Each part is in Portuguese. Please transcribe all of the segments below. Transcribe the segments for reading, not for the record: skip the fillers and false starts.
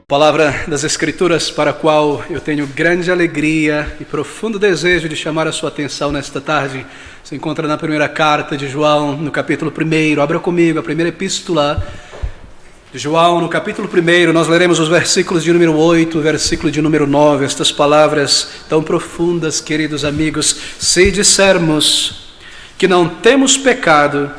Palavra das Escrituras para a qual eu tenho grande alegria e profundo desejo de chamar a sua atenção nesta tarde se encontra na primeira carta de João, no capítulo 1. Abra comigo a primeira epístola de João, no capítulo 1. Nós leremos os versículos de número 8, versículo de número 9. Estas palavras tão profundas, queridos amigos: se dissermos que não temos pecado,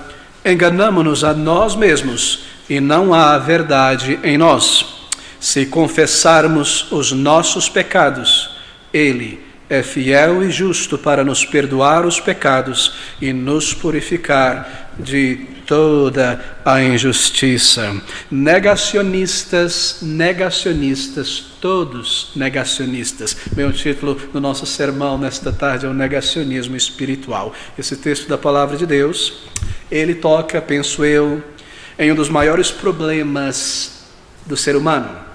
enganamo-nos a nós mesmos e não há verdade em nós. Se confessarmos os nossos pecados, Ele é fiel e justo para nos perdoar os pecados e nos purificar de toda a injustiça. Negacionistas, todos negacionistas. Meu título do nosso sermão nesta tarde é o negacionismo espiritual. Esse texto da palavra de Deus, ele toca, penso eu, em um dos maiores problemas do ser humano.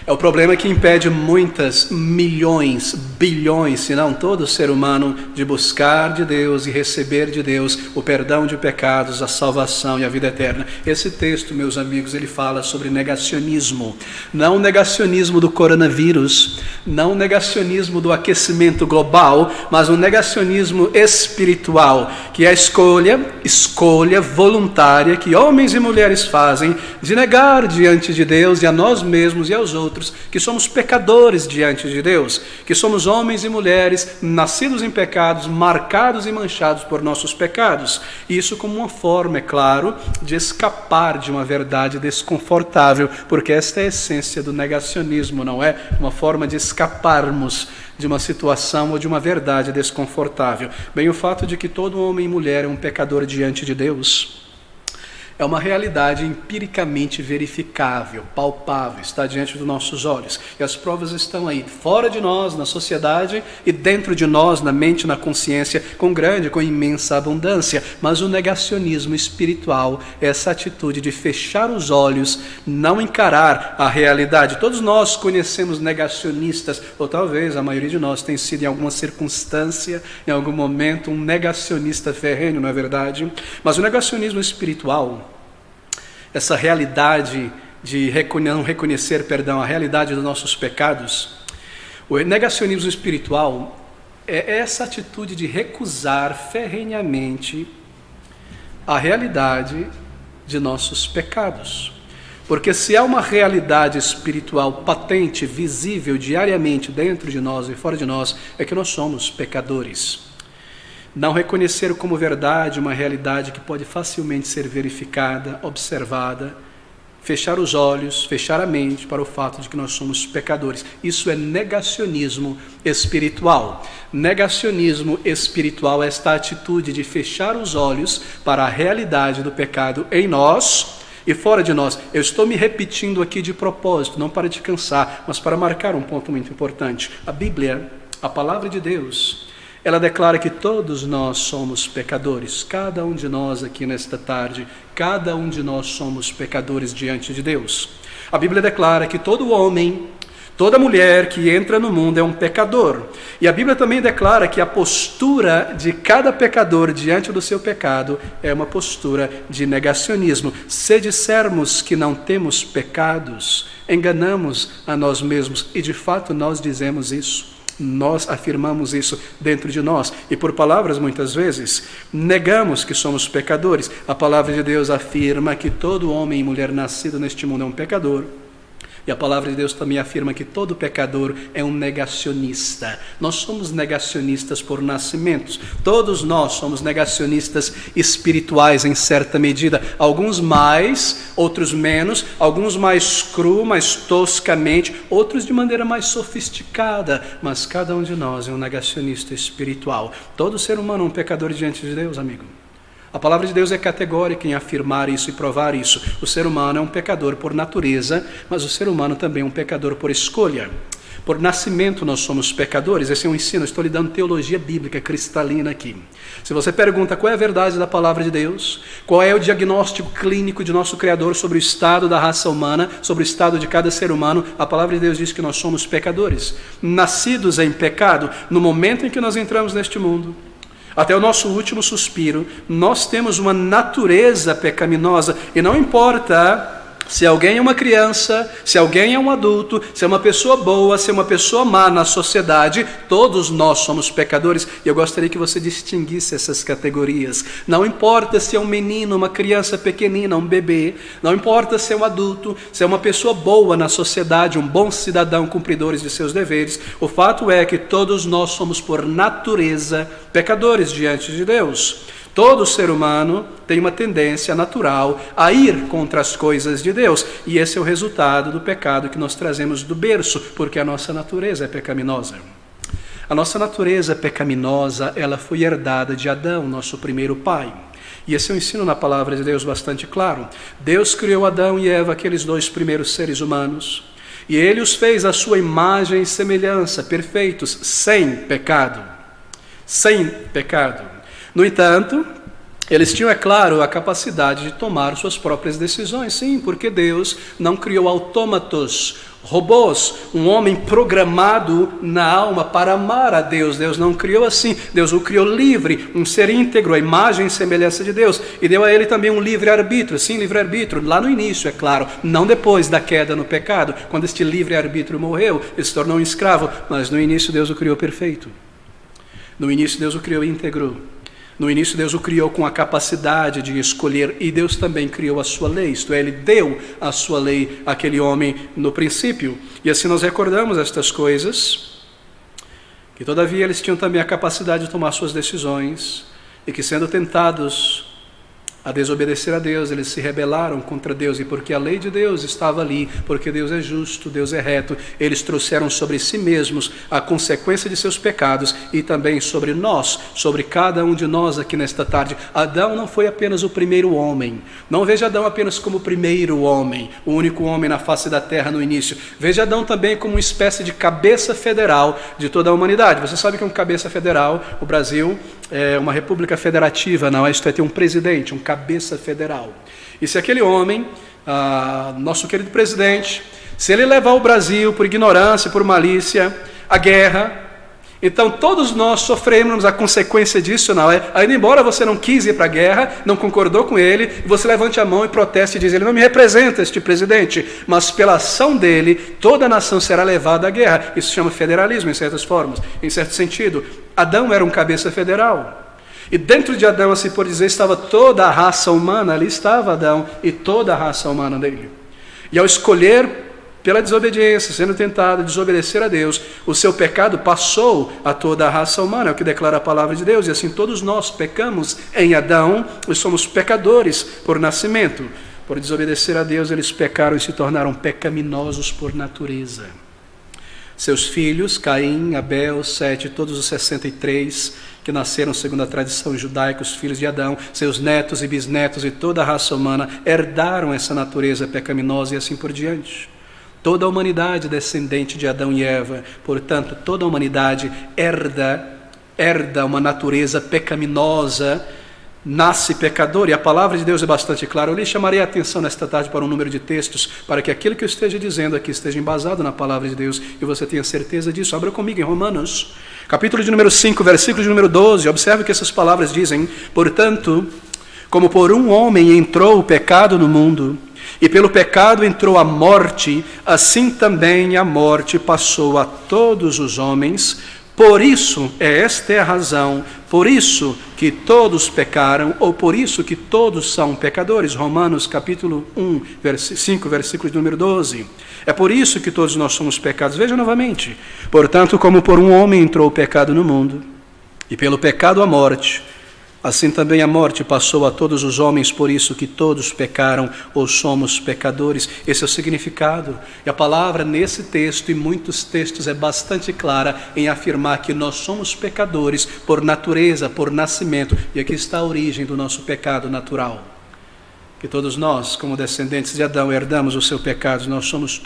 É o problema que impede muitas, milhões, bilhões, se não todo ser humano, de buscar de Deus e receber de Deus o perdão de pecados, a salvação e a vida eterna. Esse texto, meus amigos, ele fala sobre negacionismo. Não o negacionismo do coronavírus, não o negacionismo do aquecimento global, mas um negacionismo espiritual, que é a escolha voluntária que homens e mulheres fazem de negar diante de Deus e a nós mesmos e aos outros que somos pecadores diante de Deus, que somos homens e mulheres nascidos em pecados, marcados e manchados por nossos pecados. Isso como uma forma, é claro, de escapar de uma verdade desconfortável, porque esta é a essência do negacionismo, não é? Uma forma de escaparmos de uma situação ou de uma verdade desconfortável. Bem, o fato de que todo homem e mulher é um pecador diante de Deus é uma realidade empiricamente verificável, palpável, está diante dos nossos olhos. E as provas estão aí, fora de nós, na sociedade, e dentro de nós, na mente, na consciência, com imensa abundância. Mas o negacionismo espiritual é essa atitude de fechar os olhos, não encarar a realidade. Todos nós conhecemos negacionistas, ou talvez a maioria de nós tenha sido em alguma circunstância, em algum momento, um negacionista ferrenho, não é verdade? Mas o negacionismo espiritual, essa realidade de não reconhecer, a realidade dos nossos pecados, o negacionismo espiritual é essa atitude de recusar ferrenhamente a realidade de nossos pecados. Porque se há uma realidade espiritual patente, visível diariamente dentro de nós e fora de nós, é que nós somos pecadores. Não reconhecer como verdade uma realidade que pode facilmente ser verificada, observada, fechar os olhos, fechar a mente para o fato de que nós somos pecadores. Isso é negacionismo espiritual. Negacionismo espiritual é esta atitude de fechar os olhos para a realidade do pecado em nós e fora de nós. Eu estou me repetindo aqui de propósito, não para te cansar, mas para marcar um ponto muito importante. A Bíblia, a palavra de Deus, ela declara que todos nós somos pecadores, cada um de nós aqui nesta tarde, cada um de nós somos pecadores diante de Deus. A Bíblia declara que todo homem, toda mulher que entra no mundo é um pecador. E a Bíblia também declara que a postura de cada pecador diante do seu pecado é uma postura de negacionismo. Se dissermos que não temos pecados, enganamos a nós mesmos, e de fato nós dizemos isso. Nós afirmamos isso dentro de nós e por palavras muitas vezes negamos que somos pecadores. A palavra de Deus afirma que todo homem e mulher nascido neste mundo é um pecador. E a palavra de Deus também afirma que todo pecador é um negacionista. Nós somos negacionistas por nascimento. Todos nós somos negacionistas espirituais em certa medida. Alguns mais, outros menos. Alguns mais cru, mais toscamente. Outros de maneira mais sofisticada. Mas cada um de nós é um negacionista espiritual. Todo ser humano é um pecador diante de Deus, amigo. A palavra de Deus é categórica em afirmar isso e provar isso. O ser humano é um pecador por natureza, mas o ser humano também é um pecador por escolha. Por nascimento nós somos pecadores. Esse é um ensino, estou lhe dando teologia bíblica cristalina aqui. Se você pergunta qual é a verdade da palavra de Deus, qual é o diagnóstico clínico de nosso Criador sobre o estado da raça humana, sobre o estado de cada ser humano, a palavra de Deus diz que nós somos pecadores, nascidos em pecado. No momento em que nós entramos neste mundo, até o nosso último suspiro, nós temos uma natureza pecaminosa, e não importa Se alguém é uma criança, se alguém é um adulto, se é uma pessoa boa, se é uma pessoa má na sociedade, todos nós somos pecadores. E eu gostaria que você distinguisse essas categorias. Não importa se é um menino, uma criança pequenina, um bebê, não importa se é um adulto, se é uma pessoa boa na sociedade, um bom cidadão, cumpridores de seus deveres. O fato é que todos nós somos por natureza pecadores diante de Deus. Todo ser humano tem uma tendência natural a ir contra as coisas de Deus. E esse é o resultado do pecado que nós trazemos do berço, porque a nossa natureza é pecaminosa. A nossa natureza pecaminosa, ela foi herdada de Adão, nosso primeiro pai. E esse é um ensino na palavra de Deus bastante claro. Deus criou Adão e Eva, aqueles dois primeiros seres humanos, e Ele os fez à sua imagem e semelhança, perfeitos, sem pecado. Sem pecado. No entanto, eles tinham, é claro, a capacidade de tomar suas próprias decisões. Sim, porque Deus não criou autômatos, robôs, um homem programado na alma para amar a Deus. Deus não criou assim. Deus o criou livre, um ser íntegro, a imagem e semelhança de Deus. E deu a ele também um livre-arbítrio. Sim, livre-arbítrio, lá no início, é claro. Não depois da queda no pecado, quando este livre-arbítrio morreu, ele se tornou um escravo. Mas no início Deus o criou perfeito. No início Deus o criou íntegro. No início Deus o criou com a capacidade de escolher, e Deus também criou a sua lei, isto é, Ele deu a sua lei àquele homem no princípio. E assim nós recordamos estas coisas, que todavia eles tinham também a capacidade de tomar suas decisões, e que sendo tentados a desobedecer a Deus, eles se rebelaram contra Deus, e porque a lei de Deus estava ali, porque Deus é justo, Deus é reto, eles trouxeram sobre si mesmos a consequência de seus pecados, e também sobre nós, sobre cada um de nós aqui nesta tarde. Adão não foi apenas o primeiro homem, não veja Adão apenas como o primeiro homem, o único homem na face da terra no início. Veja Adão também como uma espécie de cabeça federal de toda a humanidade. Você sabe que é um cabeça federal, o Brasil é uma república federativa, não é? Isto é, ter um presidente, um cabeça federal. E se aquele homem, nosso querido presidente, se ele levar o Brasil por ignorância, por malícia, à guerra, então todos nós sofremos a consequência disso, não é? Ainda embora você não quis ir para a guerra, não concordou com ele, você levante a mão e proteste e diz: ele não me representa, este presidente, mas pela ação dele, toda a nação será levada à guerra. Isso se chama federalismo, em certas formas, em certo sentido. Adão era um cabeça federal. E dentro de Adão, assim por dizer, estava toda a raça humana. Ali estava Adão e toda a raça humana dele. E ao escolher pela desobediência, sendo tentado a desobedecer a Deus, o seu pecado passou a toda a raça humana, é o que declara a palavra de Deus. E assim todos nós pecamos em Adão e somos pecadores por nascimento. Por desobedecer a Deus, eles pecaram e se tornaram pecaminosos por natureza. Seus filhos, Caim, Abel, Sete, todos os 63 que nasceram segundo a tradição judaica, os filhos de Adão, seus netos e bisnetos e toda a raça humana herdaram essa natureza pecaminosa e assim por diante. Toda a humanidade descendente de Adão e Eva, portanto, toda a humanidade herda uma natureza pecaminosa, nasce pecador, e a palavra de Deus é bastante clara. Eu lhe chamarei a atenção nesta tarde para um número de textos, para que aquilo que eu esteja dizendo aqui esteja embasado na palavra de Deus, e você tenha certeza disso. Abra comigo em Romanos, capítulo de número 5, versículo de número 12, observe que essas palavras dizem: portanto, como por um homem entrou o pecado no mundo, e pelo pecado entrou a morte, assim também a morte passou a todos os homens. Por isso, esta é a razão, por isso que todos pecaram, ou por isso que todos são pecadores. Romanos capítulo 5, versículo de número 12. É por isso que todos nós somos pecados. Veja novamente. Portanto, como por um homem entrou o pecado no mundo, e pelo pecado a morte, assim também a morte passou a todos os homens, por isso que todos pecaram ou somos pecadores. Esse é o significado. E a palavra nesse texto e muitos textos é bastante clara em afirmar que nós somos pecadores por natureza, por nascimento. E aqui está a origem do nosso pecado natural. Que todos nós, como descendentes de Adão, herdamos o seu pecado. Nós somos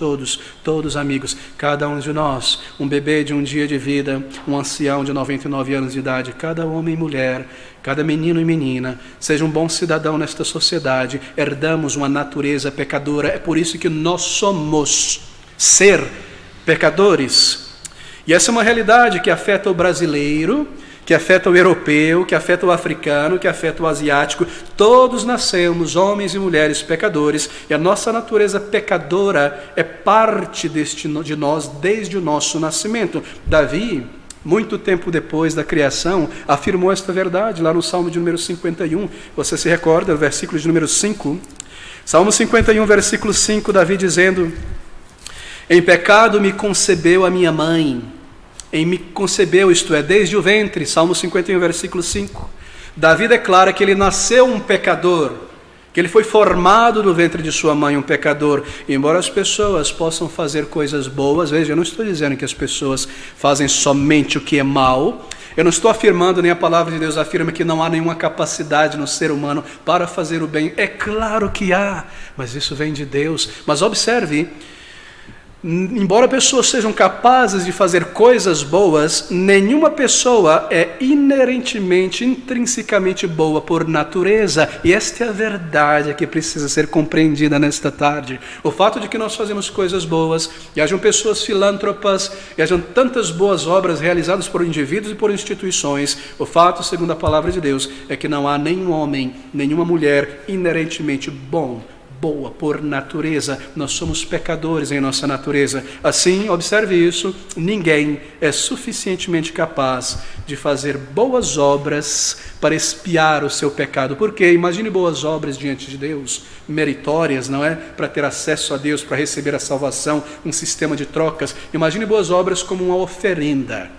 todos amigos. Cada um de nós, um bebê de um dia de vida, um ancião de 99 anos de idade, cada homem e mulher, cada menino e menina, seja um bom cidadão nesta sociedade, herdamos uma natureza pecadora. É por isso que nós somos pecadores. E essa é uma realidade que afeta o brasileiro, que afeta o europeu, que afeta o africano, que afeta o asiático. Todos nascemos, homens e mulheres pecadores, e a nossa natureza pecadora é parte de nós desde o nosso nascimento. Davi, muito tempo depois da criação, afirmou esta verdade lá no Salmo de número 51. Você se recorda, o versículo de número 5? Salmo 51, versículo 5, Davi dizendo: em pecado me concebeu a minha mãe. Me concebeu, isto é, desde o ventre. Salmo 51, versículo 5. Davi declara que ele nasceu um pecador, que ele foi formado no ventre de sua mãe um pecador. E embora as pessoas possam fazer coisas boas, veja, eu não estou dizendo que as pessoas fazem somente o que é mal, eu não estou afirmando, nem a palavra de Deus afirma que não há nenhuma capacidade no ser humano para fazer o bem. É claro que há, mas isso vem de Deus. Mas observe, embora pessoas sejam capazes de fazer coisas boas, nenhuma pessoa é inerentemente, intrinsecamente boa por natureza. E esta é a verdade que precisa ser compreendida nesta tarde. O fato de que nós fazemos coisas boas, e hajam pessoas filântropas, e hajam tantas boas obras realizadas por indivíduos e por instituições, o fato, segundo a palavra de Deus, é que não há nenhum homem, nenhuma mulher inerentemente boa por natureza. Nós somos pecadores em nossa natureza. Assim, observe isso, ninguém é suficientemente capaz de fazer boas obras para expiar o seu pecado. Porque imagine boas obras diante de Deus, meritórias, não é? Para ter acesso a Deus, para receber a salvação, um sistema de trocas. Imagine boas obras como uma oferenda.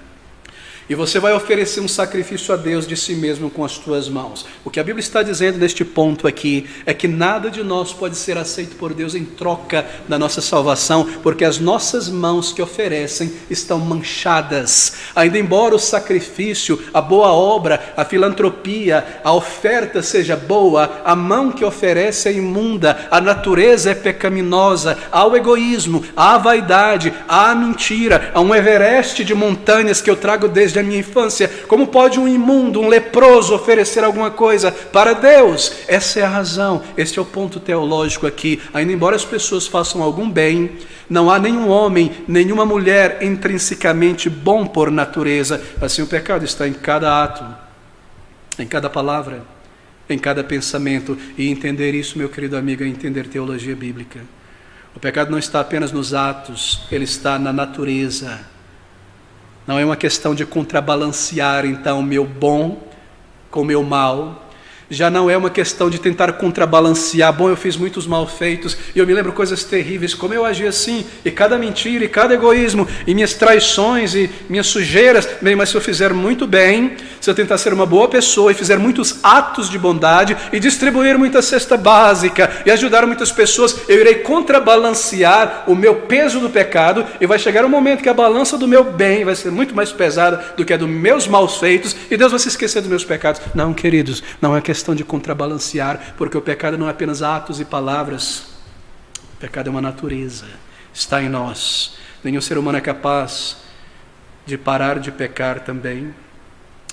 E você vai oferecer um sacrifício a Deus de si mesmo com as tuas mãos. O que a Bíblia está dizendo neste ponto aqui é que nada de nós pode ser aceito por Deus em troca da nossa salvação, porque as nossas mãos que oferecem estão manchadas. Ainda embora o sacrifício, a boa obra, a filantropia, a oferta seja boa, a mão que oferece é imunda, a natureza é pecaminosa, há o egoísmo, há a vaidade, há a mentira, há um Everest de montanhas que eu trago desde a minha infância. Como pode um imundo, um leproso oferecer alguma coisa para Deus? Essa é a razão, este é o ponto teológico aqui. Ainda embora as pessoas façam algum bem, não há nenhum homem, nenhuma mulher intrinsecamente bom por natureza. Assim o pecado está em cada ato, em cada palavra, em cada pensamento. E entender isso, meu querido amigo, é entender teologia bíblica. O pecado não está apenas nos atos, ele está na natureza. Não é uma questão de contrabalancear, então, o meu bom com o meu mal. Já não é uma questão de tentar contrabalancear. Bom, eu fiz muitos malfeitos e eu me lembro coisas terríveis, como eu agi assim, e cada mentira, e cada egoísmo, e minhas traições, e minhas sujeiras. Bem, mas se eu fizer muito bem, se eu tentar ser uma boa pessoa e fizer muitos atos de bondade e distribuir muita cesta básica e ajudar muitas pessoas, eu irei contrabalancear o meu peso do pecado, e vai chegar um momento que a balança do meu bem vai ser muito mais pesada do que a dos meus maus feitos, e Deus vai se esquecer dos meus pecados. Não, queridos, não é questão de contrabalancear, porque o pecado não é apenas atos e palavras. O pecado é uma natureza, está em nós. Nenhum ser humano é capaz de parar de pecar também,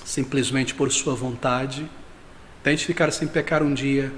simplesmente por sua vontade. Tente ficar sem pecar um dia,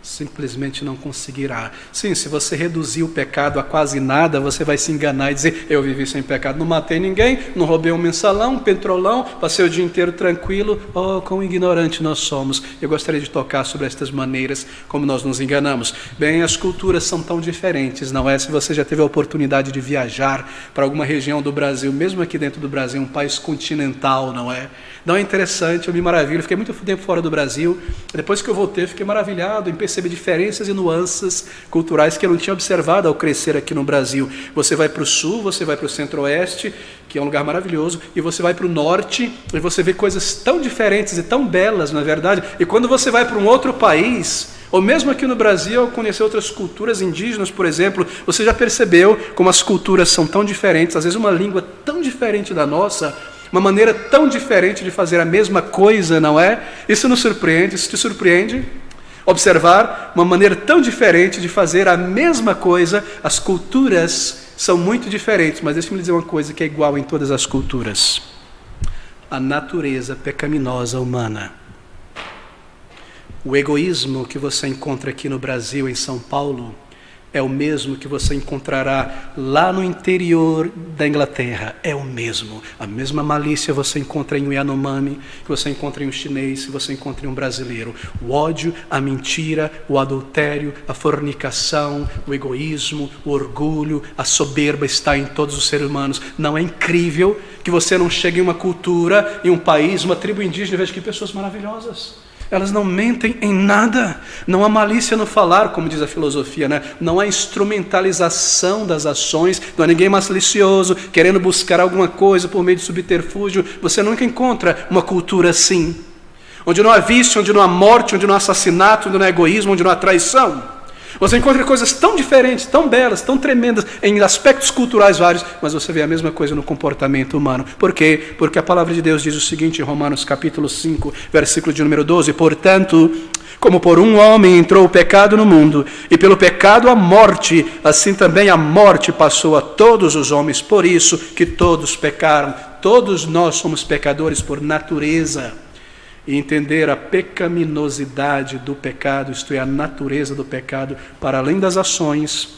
simplesmente não conseguirá. Sim, se você reduzir o pecado a quase nada, você vai se enganar e dizer: eu vivi sem pecado, não matei ninguém, não roubei um mensalão, um petrolão, passei o dia inteiro tranquilo. Oh, quão ignorante nós somos. Eu gostaria de tocar sobre estas maneiras como nós nos enganamos. Bem, as culturas são tão diferentes, não é? Se você já teve a oportunidade de viajar para alguma região do Brasil, mesmo aqui dentro do Brasil, um país continental, não é? Não é interessante, eu me maravilho, fiquei muito tempo fora do Brasil, depois que eu voltei, fiquei maravilhado em perceber diferenças e nuances culturais que eu não tinha observado ao crescer aqui no Brasil. Você vai para o sul, você vai para o centro-oeste, que é um lugar maravilhoso, e você vai para o norte, e você vê coisas tão diferentes e tão belas, na verdade, e quando você vai para um outro país, ou mesmo aqui no Brasil, ao conhecer outras culturas indígenas, por exemplo, você já percebeu como as culturas são tão diferentes, às vezes uma língua tão diferente da nossa, uma maneira tão diferente de fazer a mesma coisa, não é? Isso nos surpreende, isso te surpreende? Observar uma maneira tão diferente de fazer a mesma coisa. As culturas são muito diferentes, mas deixa-me dizer uma coisa que é igual em todas as culturas: a natureza pecaminosa humana. O egoísmo que você encontra aqui no Brasil, em São Paulo, é o mesmo que você encontrará lá no interior da Inglaterra. É o mesmo. A mesma malícia você encontra em um Yanomami, que você encontra em um chinês, que você encontra em um brasileiro. O ódio, a mentira, o adultério, a fornicação, o egoísmo, o orgulho, a soberba está em todos os seres humanos. Não é incrível que você não chegue em uma cultura, em um país, uma tribo indígena e veja que pessoas maravilhosas. Elas não mentem em nada, não há malícia no falar, como diz a filosofia, né? Não há instrumentalização das ações, não há ninguém malicioso, querendo buscar alguma coisa por meio de subterfúgio. Você nunca encontra uma cultura assim, onde não há vício, onde não há morte, onde não há assassinato, onde não há egoísmo, onde não há traição. Você encontra coisas tão diferentes, tão belas, tão tremendas, em aspectos culturais vários, mas você vê a mesma coisa no comportamento humano. Por quê? Porque a palavra de Deus diz o seguinte em Romanos capítulo 5, versículo de número 12: portanto, como por um homem entrou o pecado no mundo, e pelo pecado a morte, assim também a morte passou a todos os homens, por isso que todos pecaram. Todos nós somos pecadores por natureza. E entender a pecaminosidade do pecado, isto é, a natureza do pecado, para além das ações,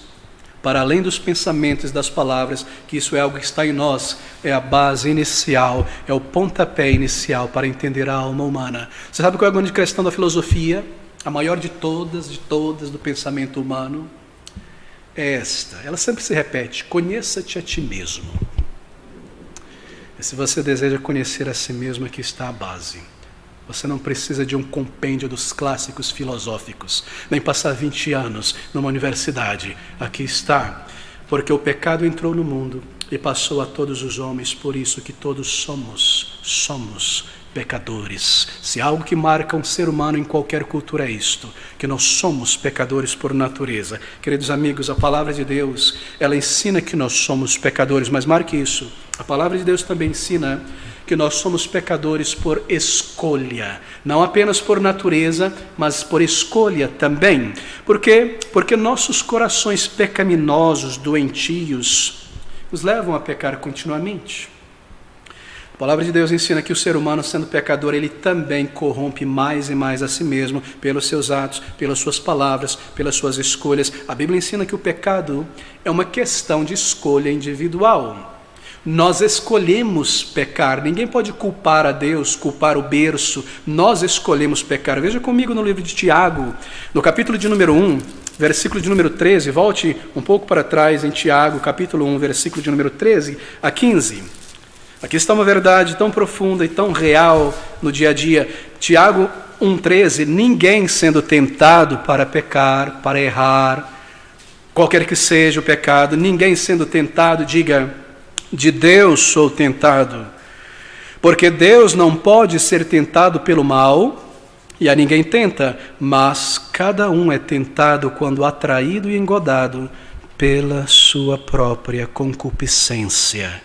para além dos pensamentos e das palavras, que isso é algo que está em nós, é a base inicial, é o pontapé inicial para entender a alma humana. Você sabe qual é a grande questão da filosofia? A maior de todas do pensamento humano? É esta, ela sempre se repete: conheça-te a ti mesmo. E se você deseja conhecer a si mesmo, aqui está a base. Você não precisa de um compêndio dos clássicos filosóficos, nem passar 20 anos numa universidade. Aqui está. Porque o pecado entrou no mundo e passou a todos os homens, por isso que todos somos pecadores. Se algo que marca um ser humano em qualquer cultura é isto, que nós somos pecadores por natureza. Queridos amigos, a palavra de Deus, ela ensina que nós somos pecadores, mas marque isso. A palavra de Deus também ensina que nós somos pecadores por escolha, não apenas por natureza, mas por escolha também. Por quê? Porque nossos corações pecaminosos, doentios, nos levam a pecar continuamente. A palavra de Deus ensina que o ser humano, sendo pecador, ele também corrompe mais e mais a si mesmo, pelos seus atos, pelas suas palavras, pelas suas escolhas. A Bíblia ensina que o pecado é uma questão de escolha individual. Nós escolhemos pecar, ninguém pode culpar a Deus, culpar o berço, nós escolhemos pecar. Veja comigo no livro de Tiago, no capítulo de número 1, versículo de número 13, volte um pouco para trás em Tiago, capítulo 1, versículo de número 13 a 15. Aqui está uma verdade tão profunda e tão real no dia a dia. Tiago 1,13, ninguém sendo tentado para pecar, para errar, qualquer que seja o pecado, ninguém sendo tentado, diga: de Deus sou tentado, porque Deus não pode ser tentado pelo mal, e a ninguém tenta, mas cada um é tentado quando atraído e engodado pela sua própria concupiscência.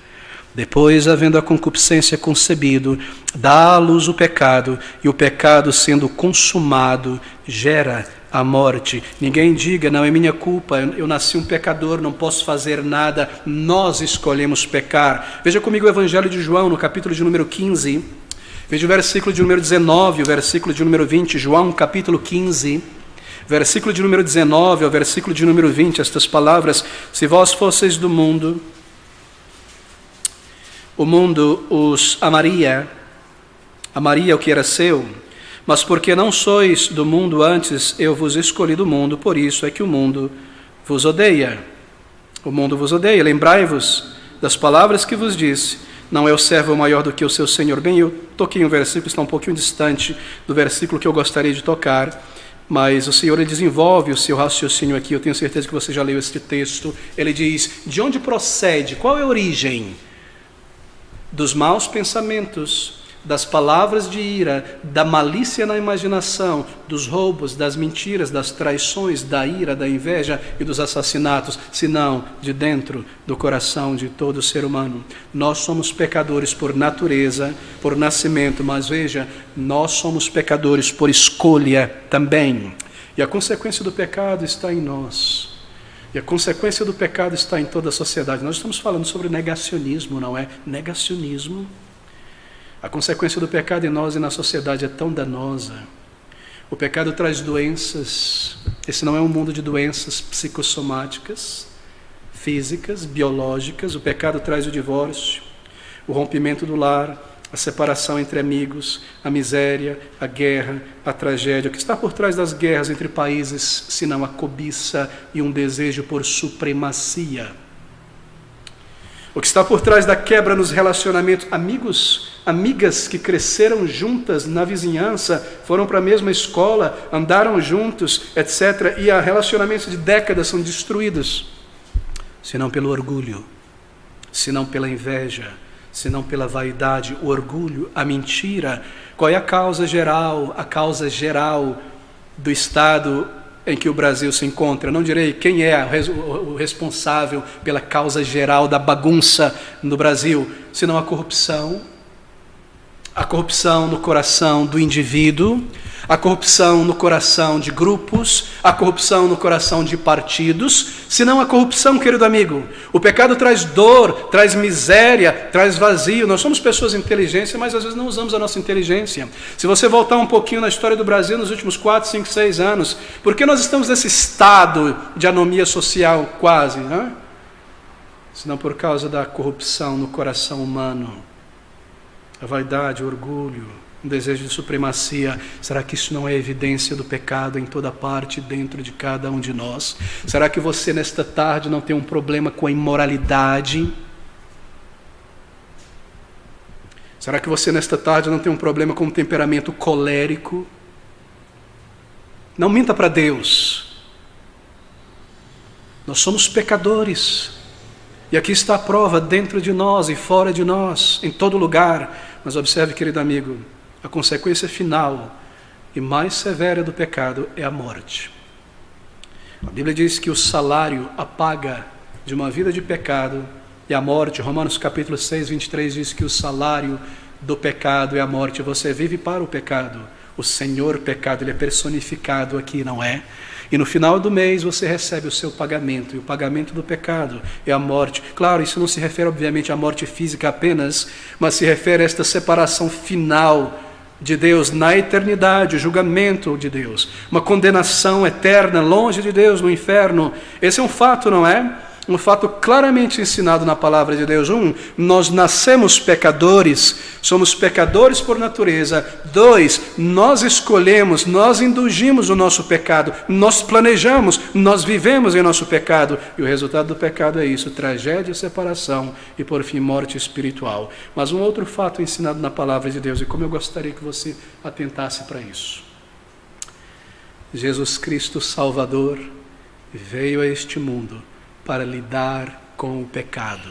Depois, havendo a concupiscência concebido, dá à luz o pecado, e o pecado, sendo consumado, gera a morte. Ninguém diga: não é minha culpa, eu nasci um pecador, não posso fazer nada. Nós escolhemos pecar. Veja comigo o Evangelho de João, no capítulo de número 15. Veja o versículo de número 19, o versículo de número 20. João, capítulo 15, versículo de número 19 ao versículo de número 20. Estas palavras: se vós fosseis do mundo, o mundo os amaria o que era seu. Mas porque não sois do mundo, antes eu vos escolhi do mundo, por isso é que o mundo vos odeia. O mundo vos odeia. Lembrai-vos das palavras que vos disse: não é o servo maior do que o seu senhor. Bem, eu toquei um versículo, está um pouquinho distante do versículo que eu gostaria de tocar, mas o Senhor ele desenvolve o seu raciocínio aqui. Eu tenho certeza que você já leu este texto. Ele diz: de onde procede, qual é a origem dos maus pensamentos, das palavras de ira, da malícia na imaginação, dos roubos, das mentiras, das traições, da ira, da inveja e dos assassinatos, senão de dentro do coração de todo ser humano. Nós somos pecadores por natureza, por nascimento, mas veja, nós somos pecadores por escolha também. E a consequência do pecado está em nós. E a consequência do pecado está em toda a sociedade. Nós estamos falando sobre negacionismo, não é? Negacionismo. A consequência do pecado em nós e na sociedade é tão danosa. O pecado traz doenças, Esse não é um mundo de doenças psicossomáticas, físicas, biológicas. O pecado traz o divórcio, o rompimento do lar, a separação entre amigos, a miséria, a guerra, a tragédia. O que está por trás das guerras entre países, senão a cobiça e um desejo por supremacia? O que está por trás da quebra nos relacionamentos? Amigas que cresceram juntas na vizinhança, foram para a mesma escola, andaram juntos, etc. E relacionamentos de décadas são destruídos, senão pelo orgulho, senão pela inveja, senão pela vaidade, o orgulho, a mentira. Qual é a causa geral? A causa geral do estado em que o Brasil se encontra. Não direi quem é o responsável pela causa geral da bagunça no Brasil, senão a corrupção no coração do indivíduo, a corrupção no coração de grupos, a corrupção no coração de partidos, senão a corrupção, querido amigo. O pecado traz dor, traz miséria, traz vazio. Nós somos pessoas inteligentes, mas às vezes não usamos a nossa inteligência. Se você voltar um pouquinho na história do Brasil nos últimos 4, 5, 6 anos, por que nós estamos nesse estado de anomia social quase? Senão por causa da corrupção no coração humano. A vaidade, o orgulho, um desejo de supremacia. Será que isso não é evidência do pecado em toda parte, dentro de cada um de nós? Será que você nesta tarde não tem um problema com a imoralidade? Será que você nesta tarde não tem um problema com um temperamento colérico? Não minta para Deus. Nós somos pecadores. E aqui está a prova, dentro de nós e fora de nós, em todo lugar. Mas observe, querido amigo, a consequência final e mais severa do pecado é a morte. A Bíblia diz que o salário, a paga de uma vida de pecado é a morte. Romanos capítulo 6, 23 diz que o salário do pecado é a morte. Você vive para o pecado. O Senhor pecado, ele é personificado aqui, não é? E no final do mês você recebe o seu pagamento, e o pagamento do pecado é a morte. Claro, isso não se refere obviamente à morte física apenas, mas se refere a esta separação final de Deus na eternidade, o julgamento de Deus, uma condenação eterna longe de Deus no inferno. Esse é um fato, não é? Um fato claramente ensinado na palavra de Deus. 1, nós nascemos pecadores, somos pecadores por natureza. 2, nós escolhemos, nós indulgimos o nosso pecado, nós planejamos, nós vivemos em nosso pecado. E o resultado do pecado é isso, tragédia, separação e por fim morte espiritual. Mas um outro fato ensinado na palavra de Deus, e como eu gostaria que você atentasse para isso. Jesus Cristo Salvador veio a este mundo para lidar com o pecado,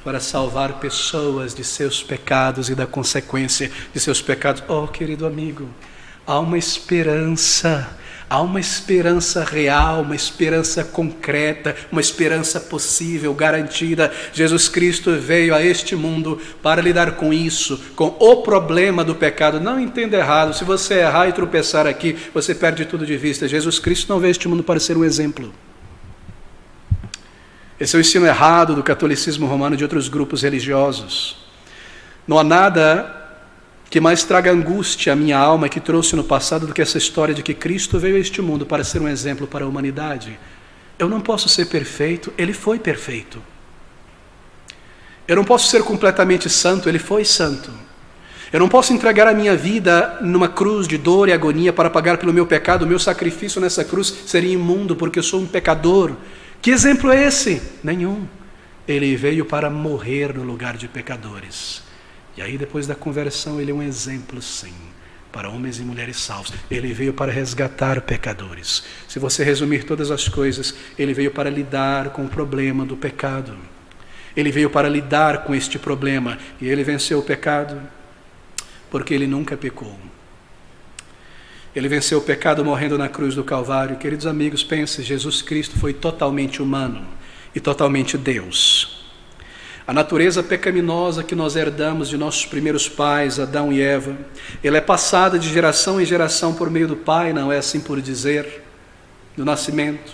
para salvar pessoas de seus pecados e da consequência de seus pecados. Oh, querido amigo, há uma esperança real, uma esperança concreta, uma esperança possível, garantida. Jesus Cristo veio a este mundo para lidar com isso, com o problema do pecado. Não entenda errado, se você errar e tropeçar aqui, você perde tudo de vista. Jesus Cristo não veio a este mundo para ser um exemplo. Esse é o ensino errado do catolicismo romano e de outros grupos religiosos. Não há nada que mais traga angústia à minha alma que trouxe no passado do que essa história de que Cristo veio a este mundo para ser um exemplo para a humanidade. Eu não posso ser perfeito, Ele foi perfeito. Eu não posso ser completamente santo, Ele foi santo. Eu não posso entregar a minha vida numa cruz de dor e agonia para pagar pelo meu pecado. O meu sacrifício nessa cruz seria imundo porque eu sou um pecador. Que exemplo é esse? Nenhum. Ele veio para morrer no lugar de pecadores. E aí depois da conversão ele é um exemplo sim, para homens e mulheres salvos. Ele veio para resgatar pecadores. Se você resumir todas as coisas, ele veio para lidar com o problema do pecado. Ele veio para lidar com este problema. E ele venceu o pecado porque ele nunca pecou. Ele venceu o pecado morrendo na cruz do Calvário. Queridos amigos, pense, Jesus Cristo foi totalmente humano e totalmente Deus. A natureza pecaminosa que nós herdamos de nossos primeiros pais, Adão e Eva, ela é passada de geração em geração por meio do Pai, não é assim por dizer, do nascimento.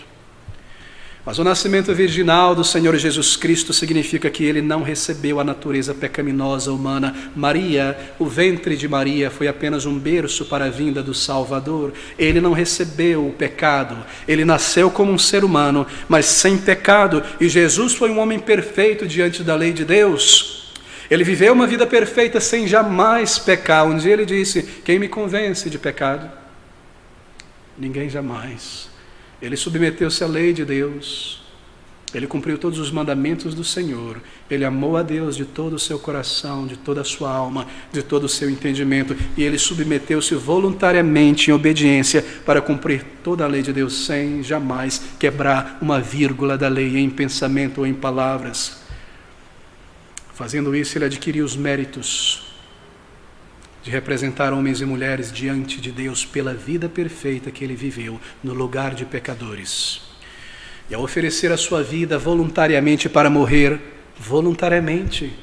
Mas o nascimento virginal do Senhor Jesus Cristo significa que ele não recebeu a natureza pecaminosa humana. Maria, o ventre de Maria, foi apenas um berço para a vinda do Salvador. Ele não recebeu o pecado. Ele nasceu como um ser humano, mas sem pecado. E Jesus foi um homem perfeito diante da lei de Deus. Ele viveu uma vida perfeita sem jamais pecar. Um dia ele disse: quem me convence de pecado? Ninguém jamais. Ele submeteu-se à lei de Deus, ele cumpriu todos os mandamentos do Senhor, ele amou a Deus de todo o seu coração, de toda a sua alma, de todo o seu entendimento, e ele submeteu-se voluntariamente em obediência para cumprir toda a lei de Deus, sem jamais quebrar uma vírgula da lei em pensamento ou em palavras. Fazendo isso, ele adquiriu os méritos de representar homens e mulheres diante de Deus pela vida perfeita que ele viveu no lugar de pecadores. E ao oferecer a sua vida voluntariamente para morrer, voluntariamente,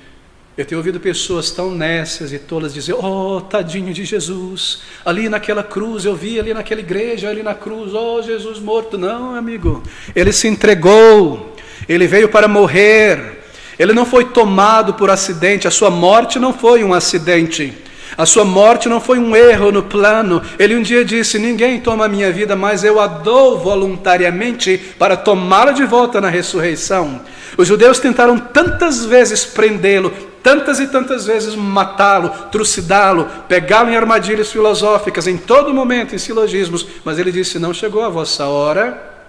eu tenho ouvido pessoas tão nécias e tolas dizer: oh, tadinho de Jesus, ali naquela cruz, eu vi ali naquela igreja, ali na cruz, oh, Jesus morto. Não, amigo, ele se entregou, ele veio para morrer, ele não foi tomado por acidente, a sua morte não foi um acidente. A sua morte não foi um erro no plano. Ele um dia disse: ninguém toma a minha vida, mas eu a dou voluntariamente para tomá-la de volta na ressurreição. Os judeus tentaram tantas vezes prendê-lo, tantas e tantas vezes matá-lo, trucidá-lo, pegá-lo em armadilhas filosóficas, em todo momento em silogismos, mas ele disse: não chegou a vossa hora.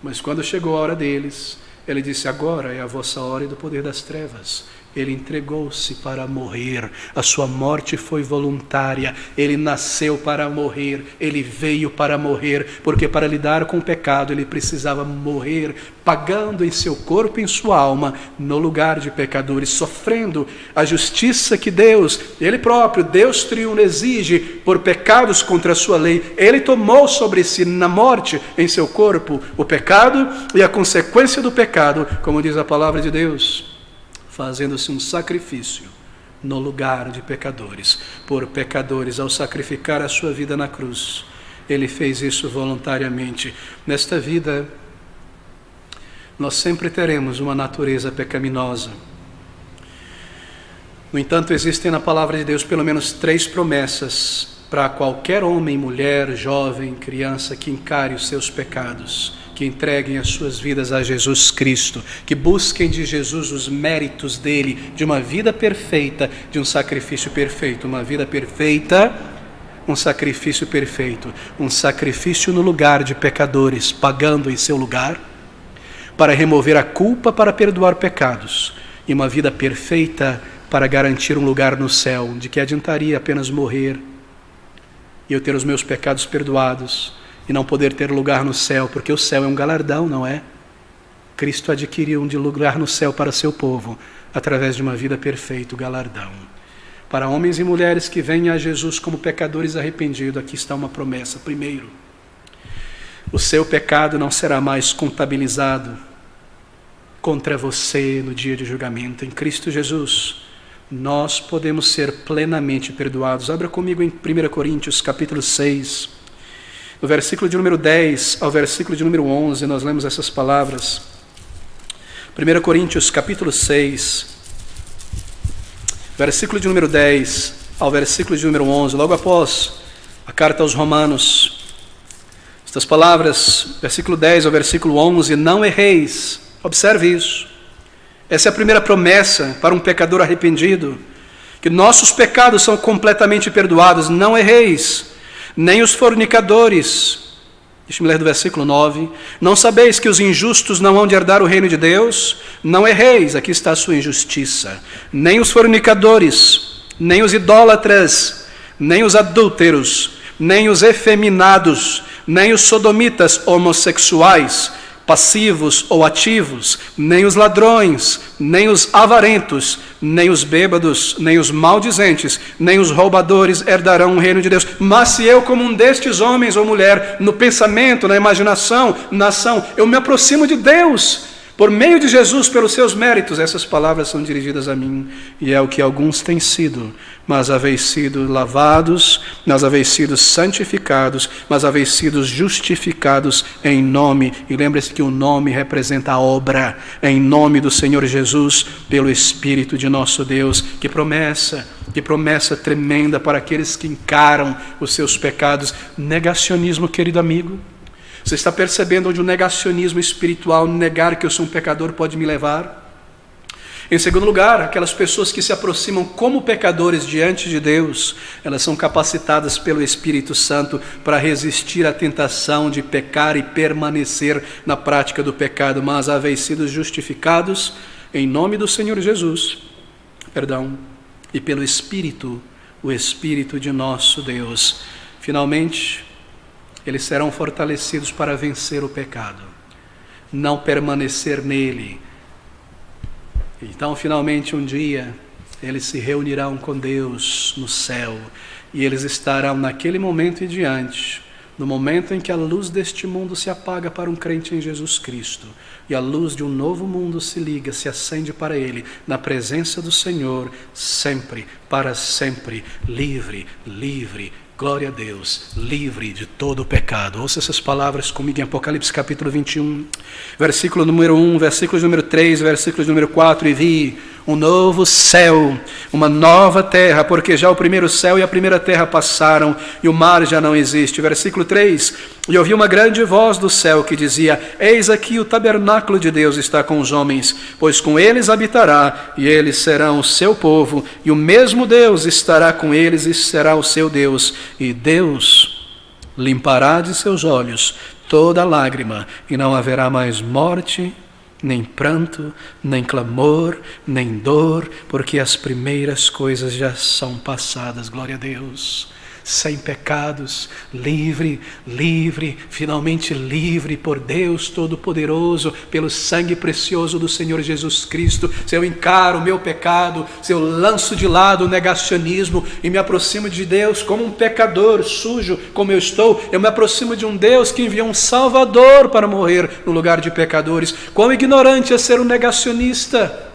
Mas quando chegou a hora deles, ele disse: agora é a vossa hora e do poder das trevas. Ele entregou-se para morrer, a sua morte foi voluntária, ele nasceu para morrer, ele veio para morrer, porque para lidar com o pecado ele precisava morrer, pagando em seu corpo e em sua alma, no lugar de pecadores, sofrendo a justiça que Deus, ele próprio, Deus triuno, exige por pecados contra a sua lei. Ele tomou sobre si na morte em seu corpo o pecado e a consequência do pecado, como diz a palavra de Deus, fazendo-se um sacrifício no lugar de pecadores, por pecadores, ao sacrificar a sua vida na cruz. Ele fez isso voluntariamente. Nesta vida, nós sempre teremos uma natureza pecaminosa. No entanto, existem na palavra de Deus pelo menos 3 promessas para qualquer homem, mulher, jovem, criança que encare os seus pecados, que entreguem as suas vidas a Jesus Cristo, que busquem de Jesus os méritos dele, de uma vida perfeita, de um sacrifício perfeito. Uma vida perfeita, um sacrifício perfeito, um sacrifício no lugar de pecadores, pagando em seu lugar, para remover a culpa, para perdoar pecados, e uma vida perfeita para garantir um lugar no céu. De que adiantaria apenas morrer e eu ter os meus pecados perdoados e não poder ter lugar no céu, porque o céu é um galardão, não é? Cristo adquiriu um lugar no céu para seu povo, através de uma vida perfeita, o galardão. Para homens e mulheres que vêm a Jesus como pecadores arrependidos, aqui está uma promessa. Primeiro, o seu pecado não será mais contabilizado contra você no dia de julgamento. Em Cristo Jesus, nós podemos ser plenamente perdoados. Abra comigo em 1 Coríntios, capítulo 6, do versículo de número 10 ao versículo de número 11, nós lemos essas palavras. 1 Coríntios, capítulo 6, versículo de número 10 ao versículo de número 11, logo após a carta aos Romanos. Estas palavras, versículo 10 ao versículo 11, não erreis. Observe isso. Essa é a primeira promessa para um pecador arrependido, que nossos pecados são completamente perdoados. Não erreis, nem os fornicadores. Deixa-me ler do versículo 9. Não sabeis que os injustos não hão de herdar o reino de Deus? Não erreis, aqui está a sua injustiça. Nem os fornicadores, nem os idólatras, nem os adúlteros, nem os efeminados, nem os sodomitas homossexuais, passivos ou ativos, nem os ladrões, nem os avarentos, nem os bêbados, nem os maldizentes, nem os roubadores herdarão o reino de Deus. Mas se eu, como um destes homens ou mulher, no pensamento, na imaginação, na ação, eu me aproximo de Deus, Por meio de Jesus, pelos seus méritos, essas palavras são dirigidas a mim, e é o que alguns têm sido, mas haveis sido lavados, mas haveis sido santificados, mas haveis sido justificados em nome, e lembre-se que o nome representa a obra, em nome do Senhor Jesus, pelo Espírito de nosso Deus. Que promessa tremenda para aqueles que encaram os seus pecados. Negacionismo, querido amigo. Você está percebendo onde o negacionismo espiritual, negar que eu sou um pecador, pode me levar? Em segundo lugar, aquelas pessoas que se aproximam como pecadores diante de Deus, elas são capacitadas pelo Espírito Santo para resistir à tentação de pecar e permanecer na prática do pecado, mas haveis sido justificados em nome do Senhor Jesus, e pelo Espírito, o Espírito de nosso Deus. Finalmente, eles serão fortalecidos para vencer o pecado, não permanecer nele. Então, finalmente, um dia, eles se reunirão com Deus no céu, e eles estarão naquele momento em diante, no momento em que a luz deste mundo se apaga para um crente em Jesus Cristo, e a luz de um novo mundo se liga, se acende para ele, na presença do Senhor, sempre, para sempre, livre, glória a Deus, livre de todo o pecado. Ouça essas palavras comigo em Apocalipse capítulo 21, versículo número 1, versículos número 3, versículos número 4, e vi um novo céu, uma nova terra, porque já o primeiro céu e a primeira terra passaram, e o mar já não existe. Versículo 3, e ouvi uma grande voz do céu que dizia: eis aqui o tabernáculo de Deus está com os homens, pois com eles habitará, e eles serão o seu povo, e o mesmo Deus estará com eles e será o seu Deus, e Deus limpará de seus olhos toda lágrima, e não haverá mais morte, nem pranto, nem clamor, nem dor, porque as primeiras coisas já são passadas. Glória a Deus. Sem pecados, livre, finalmente livre por Deus Todo-Poderoso, pelo sangue precioso do Senhor Jesus Cristo. Se eu encaro o meu pecado, se eu lanço de lado o negacionismo e me aproximo de Deus como um pecador sujo como eu estou, eu me aproximo de um Deus que enviou um Salvador para morrer no lugar de pecadores. Quão ignorante é ser um negacionista!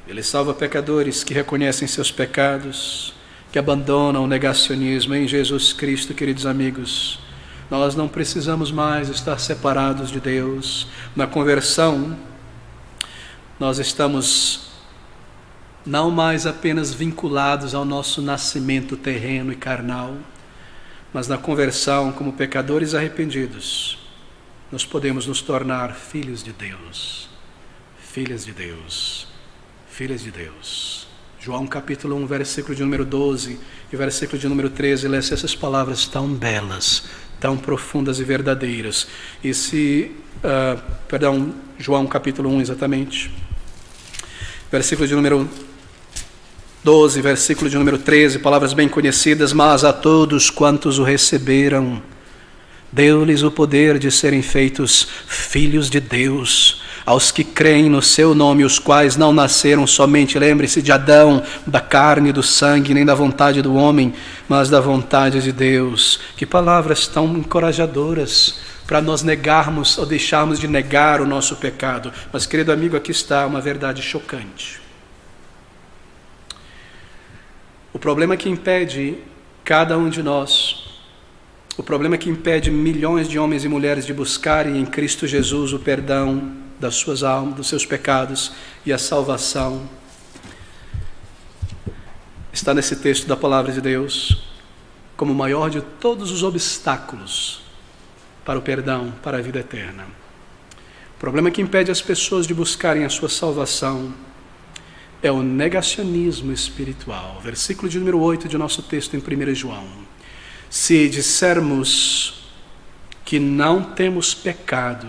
Ele salva pecadores que reconhecem seus pecados, que abandonam o negacionismo em Jesus Cristo. Queridos amigos, nós não precisamos mais estar separados de Deus. Na conversão, nós estamos não mais apenas vinculados ao nosso nascimento terreno e carnal, mas na conversão, como pecadores arrependidos, nós podemos nos tornar filhos de Deus, filhas de Deus, filhas de Deus. João capítulo 1, versículo de número 12 e versículo de número 13, lê-se essas palavras tão belas, tão profundas e verdadeiras. João capítulo 1 exatamente, versículo de número 12, versículo de número 13, palavras bem conhecidas: mas a todos quantos o receberam, deu-lhes o poder de serem feitos filhos de Deus, aos que creem no seu nome, os quais não nasceram somente, lembre-se, de Adão, da carne e do sangue, nem da vontade do homem, mas da vontade de Deus. Que palavras tão encorajadoras para nós negarmos ou deixarmos de negar o nosso pecado. Mas, querido amigo, aqui está uma verdade chocante. O problema que impede cada um de nós, o problema que impede milhões de homens e mulheres de buscarem em Cristo Jesus o perdão das suas almas, dos seus pecados e a salvação, está nesse texto da palavra de Deus, como o maior de todos os obstáculos para o perdão, para a vida eterna. O problema que impede as pessoas de buscarem a sua salvação é o negacionismo espiritual. Versículo de número 8 de nosso texto em 1 João. Se dissermos que não temos pecado,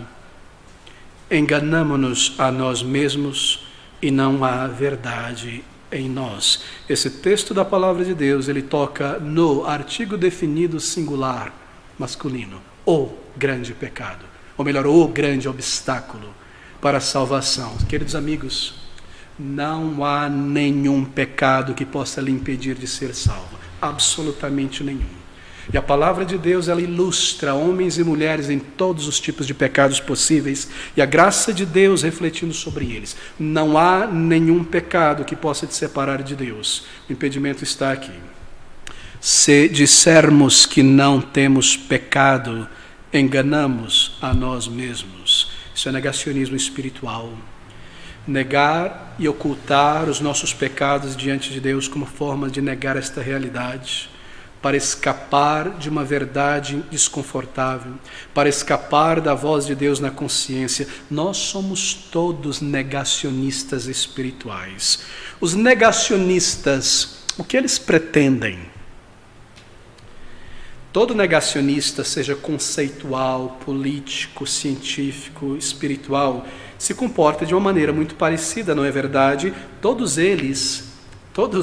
enganamo-nos a nós mesmos e não há verdade em nós. Esse texto da palavra de Deus, ele toca no artigo definido singular masculino, o grande pecado, ou melhor, o grande obstáculo para a salvação. Queridos amigos, não há nenhum pecado que possa lhe impedir de ser salvo, absolutamente nenhum. E a palavra de Deus, ela ilustra homens e mulheres em todos os tipos de pecados possíveis, e a graça de Deus refletindo sobre eles. Não há nenhum pecado que possa te separar de Deus. O impedimento está aqui. Se dissermos que não temos pecado, enganamos a nós mesmos. Isso é negacionismo espiritual. Negar e ocultar os nossos pecados diante de Deus como forma de negar esta realidade, para escapar de uma verdade desconfortável, para escapar da voz de Deus na consciência. Nós somos todos negacionistas espirituais. Os negacionistas, o que eles pretendem? Todo negacionista, seja conceitual, político, científico, espiritual, se comporta de uma maneira muito parecida, não é verdade? Todos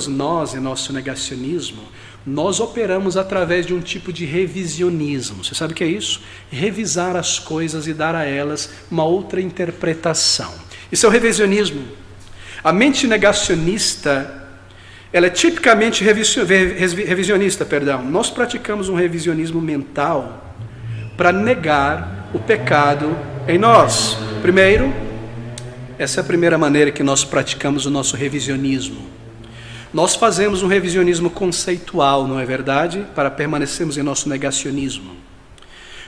nós, em nosso negacionismo, nós operamos através de um tipo de revisionismo. Você sabe o que é isso? Revisar as coisas e dar a elas uma outra interpretação. Isso é o revisionismo. A mente negacionista, ela é tipicamente revisionista. Nós praticamos um revisionismo mental para negar o pecado em nós. Primeiro, essa é a primeira maneira que nós praticamos o nosso revisionismo. Nós fazemos um revisionismo conceitual, não é verdade? Para permanecermos em nosso negacionismo.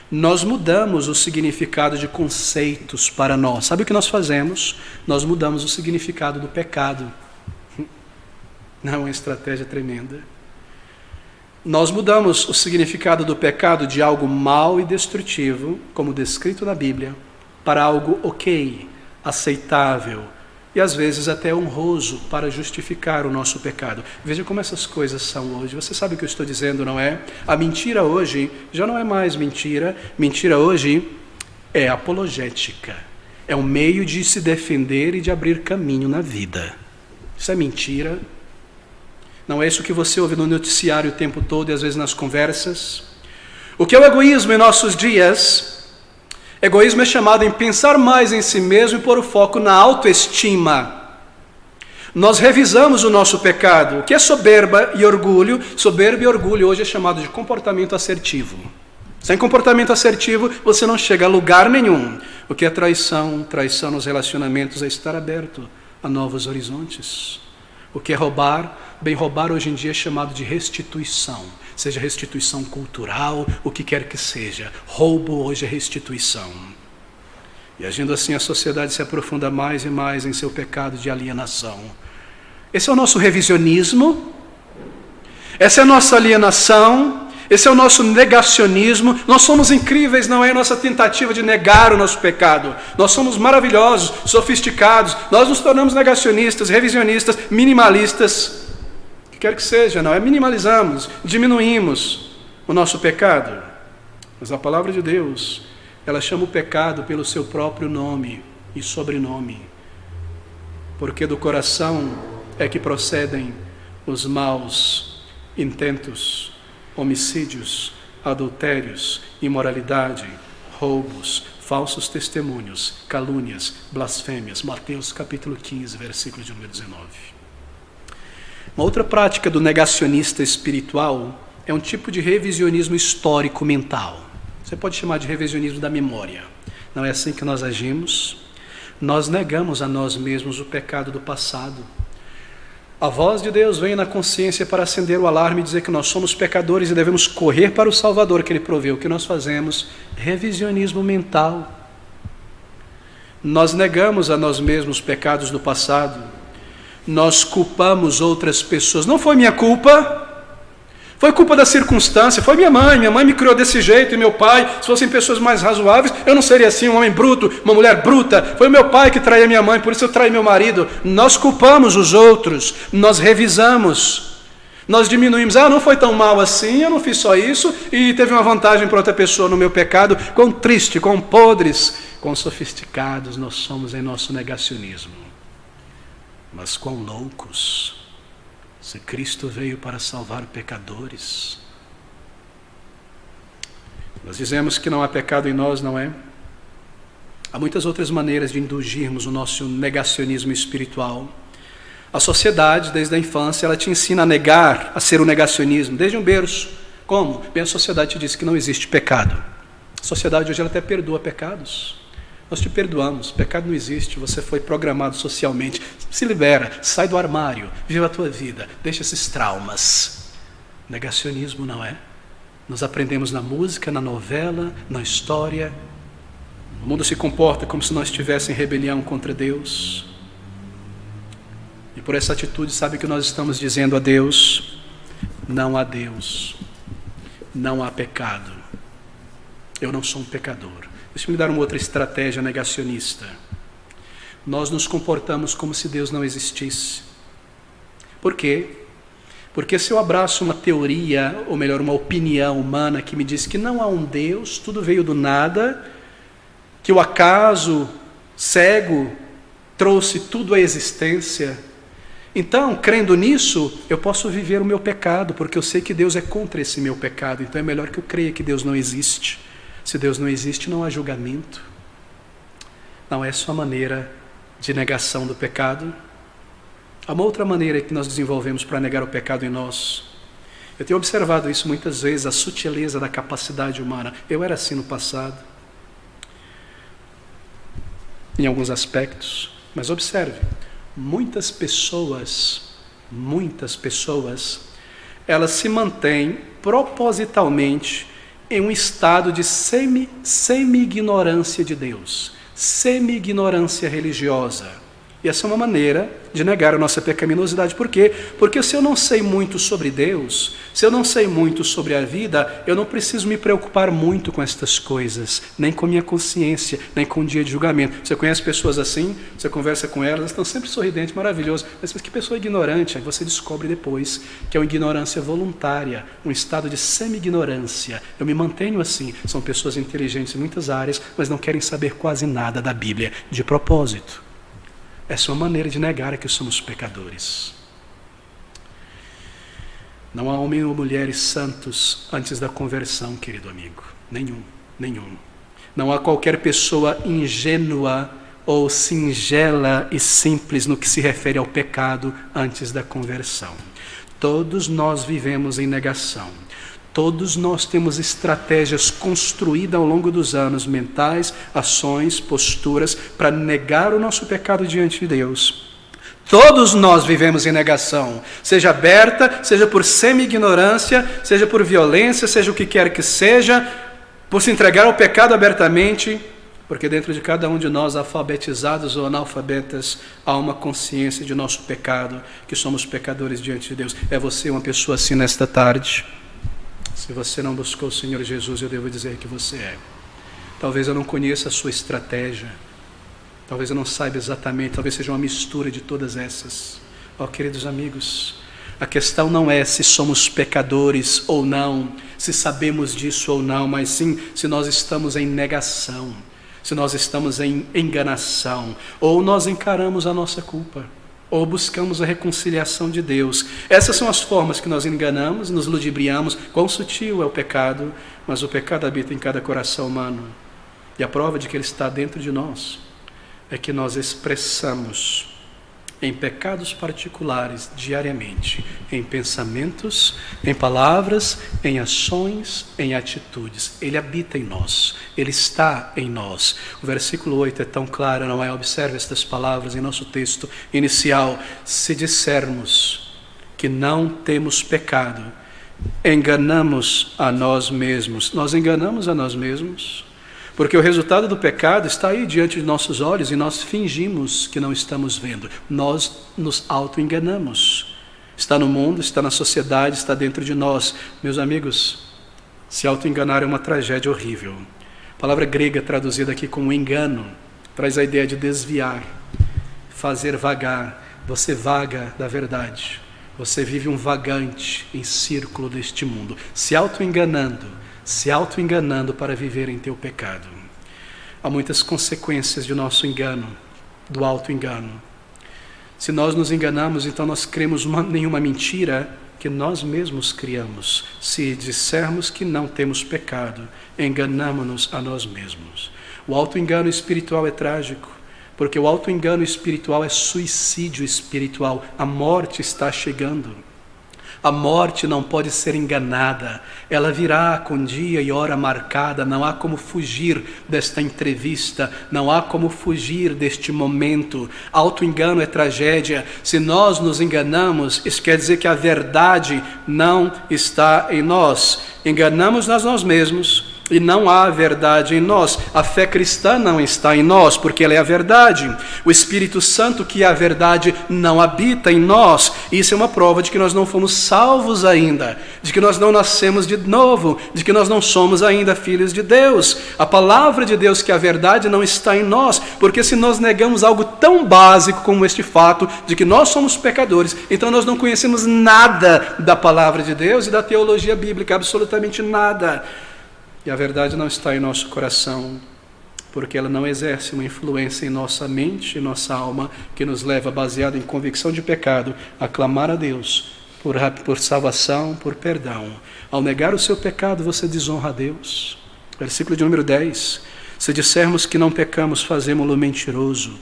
Nós mudamos o significado de conceitos para nós. Sabe o que nós fazemos? Nós mudamos o significado do pecado. Não é uma estratégia tremenda? Nós mudamos o significado do pecado de algo mau e destrutivo, como descrito na Bíblia, para algo ok, aceitável e às vezes até honroso para justificar o nosso pecado. Veja como essas coisas são hoje. Você sabe o que eu estou dizendo, não é? A mentira hoje já não é mais mentira. Mentira hoje é apologética. É um meio de se defender e de abrir caminho na vida. Isso é mentira. Não é isso que você ouve no noticiário o tempo todo e às vezes nas conversas? O que é o egoísmo em nossos dias? Egoísmo é chamado em pensar mais em si mesmo e pôr o foco na autoestima. Nós revisamos o nosso pecado. O que é soberba e orgulho? Soberba e orgulho hoje é chamado de comportamento assertivo. Sem comportamento assertivo, você não chega a lugar nenhum. O que é traição? Traição nos relacionamentos é estar aberto a novos horizontes. O que é roubar? Bem, roubar hoje em dia é chamado de restituição. Seja restituição cultural, o que quer que seja. Roubo hoje é restituição. E agindo assim, a sociedade se aprofunda mais e mais em seu pecado de alienação. Esse é o nosso revisionismo. Essa é a nossa alienação. Esse é o nosso negacionismo. Nós somos incríveis, não é a nossa tentativa de negar o nosso pecado. Nós somos maravilhosos, sofisticados. Nós nos tornamos negacionistas, revisionistas, minimalistas. O que quer que seja, não é? Minimalizamos, diminuímos o nosso pecado. Mas a palavra de Deus, ela chama o pecado pelo seu próprio nome e sobrenome. Porque do coração é que procedem os maus intentos, homicídios, adultérios, imoralidade, roubos, falsos testemunhos, calúnias, blasfêmias. Mateus capítulo 15, versículo de número 19. Uma outra prática do negacionista espiritual é um tipo de revisionismo histórico mental. Você pode chamar de revisionismo da memória. Não é assim que nós agimos? Nós negamos a nós mesmos o pecado do passado. A voz de Deus vem na consciência para acender o alarme e dizer que nós somos pecadores e devemos correr para o Salvador que Ele proveu. O que nós fazemos? Revisionismo mental. Nós negamos a nós mesmos os pecados do passado. Nós culpamos outras pessoas. Não foi minha culpa. Foi culpa da circunstância. Foi minha mãe me criou desse jeito, e meu pai. Se fossem pessoas mais razoáveis, eu não seria assim, um homem bruto, uma mulher bruta. Foi o meu pai que traía minha mãe, por isso eu traí meu marido. Nós culpamos os outros, nós revisamos, nós diminuímos. Não foi tão mal assim, eu não fiz só isso, e teve uma vantagem para outra pessoa no meu pecado. Quão triste, quão podres, quão sofisticados nós somos em nosso negacionismo. Mas quão loucos, se Cristo veio para salvar pecadores. Nós dizemos que não há pecado em nós, não é? Há muitas outras maneiras de indulgirmos o nosso negacionismo espiritual. A sociedade, desde a infância, ela te ensina a negar, a ser o negacionismo, desde um berço. Como? Bem, a sociedade te diz que não existe pecado. A sociedade hoje ela até perdoa pecados. Nós te perdoamos, pecado não existe, você foi programado socialmente. Se libera, sai do armário, viva a tua vida, deixa esses traumas. Negacionismo não é. Nós aprendemos na música, na novela, na história. O mundo se comporta como se nós estivéssemos em rebelião contra Deus. E por essa atitude, sabe que nós estamos dizendo a Deus? Não há Deus, não há pecado. Eu não sou um pecador. Deixa-me dar uma outra estratégia negacionista. Nós nos comportamos como se Deus não existisse. Por quê? Porque se eu abraço uma teoria, ou melhor, uma opinião humana que me diz que não há um Deus, tudo veio do nada, que o acaso cego trouxe tudo à existência, então, crendo nisso, eu posso viver o meu pecado, porque eu sei que Deus é contra esse meu pecado, então é melhor que eu creia que Deus não existe. Se Deus não existe, não há julgamento. Não é só maneira de negação do pecado. Há uma outra maneira que nós desenvolvemos para negar o pecado em nós. Eu tenho observado isso muitas vezes, a sutileza da capacidade humana. Eu era assim no passado, em alguns aspectos, mas observe, muitas pessoas, elas se mantêm propositalmente em um estado de semi-ignorância de Deus, semi-ignorância religiosa. E essa é uma maneira de negar a nossa pecaminosidade. Por quê? Porque se eu não sei muito sobre Deus, se eu não sei muito sobre a vida, eu não preciso me preocupar muito com estas coisas, nem com minha consciência, nem com o dia de julgamento. Você conhece pessoas assim, você conversa com elas, elas estão sempre sorridentes, maravilhosas, mas que pessoa ignorante. Aí você descobre depois que é uma ignorância voluntária, um estado de semi-ignorância. Eu me mantenho assim. São pessoas inteligentes em muitas áreas, mas não querem saber quase nada da Bíblia, de propósito. Essa é uma maneira de negar que somos pecadores. Não há homem ou mulheres santos antes da conversão, querido amigo. Nenhum. Não há qualquer pessoa ingênua ou singela e simples no que se refere ao pecado antes da conversão. Todos nós vivemos em negação. Todos nós temos estratégias construídas ao longo dos anos, mentais, ações, posturas, para negar o nosso pecado diante de Deus. Todos nós vivemos em negação, seja aberta, seja por semi-ignorância, seja por violência, seja o que quer que seja, por se entregar ao pecado abertamente, porque dentro de cada um de nós, alfabetizados ou analfabetas, há uma consciência de nosso pecado, que somos pecadores diante de Deus. É você uma pessoa assim nesta tarde? Se você não buscou o Senhor Jesus, eu devo dizer que você é. Talvez eu não conheça a sua estratégia, talvez eu não saiba exatamente, talvez seja uma mistura de todas essas. Ó, queridos amigos, a questão não é se somos pecadores ou não, se sabemos disso ou não, mas sim se nós estamos em negação, se nós estamos em enganação, ou nós encaramos a nossa culpa, ou buscamos a reconciliação de Deus. Essas são as formas que nós enganamos, nos ludibriamos. Quão sutil é o pecado, mas o pecado habita em cada coração humano. E a prova de que ele está dentro de nós é que nós expressamos em pecados particulares diariamente, em pensamentos, em palavras, em ações, em atitudes. Ele habita em nós, ele está em nós. O versículo 8 é tão claro, não é? Observe estas palavras em nosso texto inicial. Se dissermos que não temos pecado, enganamos a nós mesmos. Nós enganamos a nós mesmos, porque o resultado do pecado está aí diante de nossos olhos e nós fingimos que não estamos vendo. Nós nos auto-enganamos. Está no mundo, está na sociedade, está dentro de nós. Meus amigos, se auto-enganar é uma tragédia horrível. A palavra grega traduzida aqui como engano traz a ideia de desviar, fazer vagar. Você vaga da verdade. Você vive um vagante em círculo deste mundo, se auto-enganando para viver em teu pecado. Há muitas consequências de nosso engano, do auto-engano. Se nós nos enganamos, então nós cremos nenhuma mentira que nós mesmos criamos. Se dissermos que não temos pecado, enganamos-nos a nós mesmos. O auto-engano espiritual é trágico, porque o auto-engano espiritual é suicídio espiritual. A morte está chegando. A morte não pode ser enganada. Ela virá com dia e hora marcada. Não há como fugir desta entrevista. Não há como fugir deste momento. Auto-engano é tragédia. Se nós nos enganamos, isso quer dizer que a verdade não está em nós. Enganamos nós mesmos. E não há verdade em nós. A fé cristã não está em nós, porque ela é a verdade. O Espírito Santo, que é a verdade, não habita em nós. Isso é uma prova de que nós não fomos salvos ainda, de que nós não nascemos de novo, de que nós não somos ainda filhos de Deus. A palavra de Deus, que é a verdade, não está em nós, porque se nós negamos algo tão básico como este fato de que nós somos pecadores, então nós não conhecemos nada da palavra de Deus e da teologia bíblica, absolutamente nada. E a verdade não está em nosso coração, porque ela não exerce uma influência em nossa mente e nossa alma, que nos leva, baseado em convicção de pecado, a clamar a Deus por salvação, por perdão. Ao negar o seu pecado, você desonra a Deus. Versículo de número 10. Se dissermos que não pecamos, fazemo-lo mentiroso,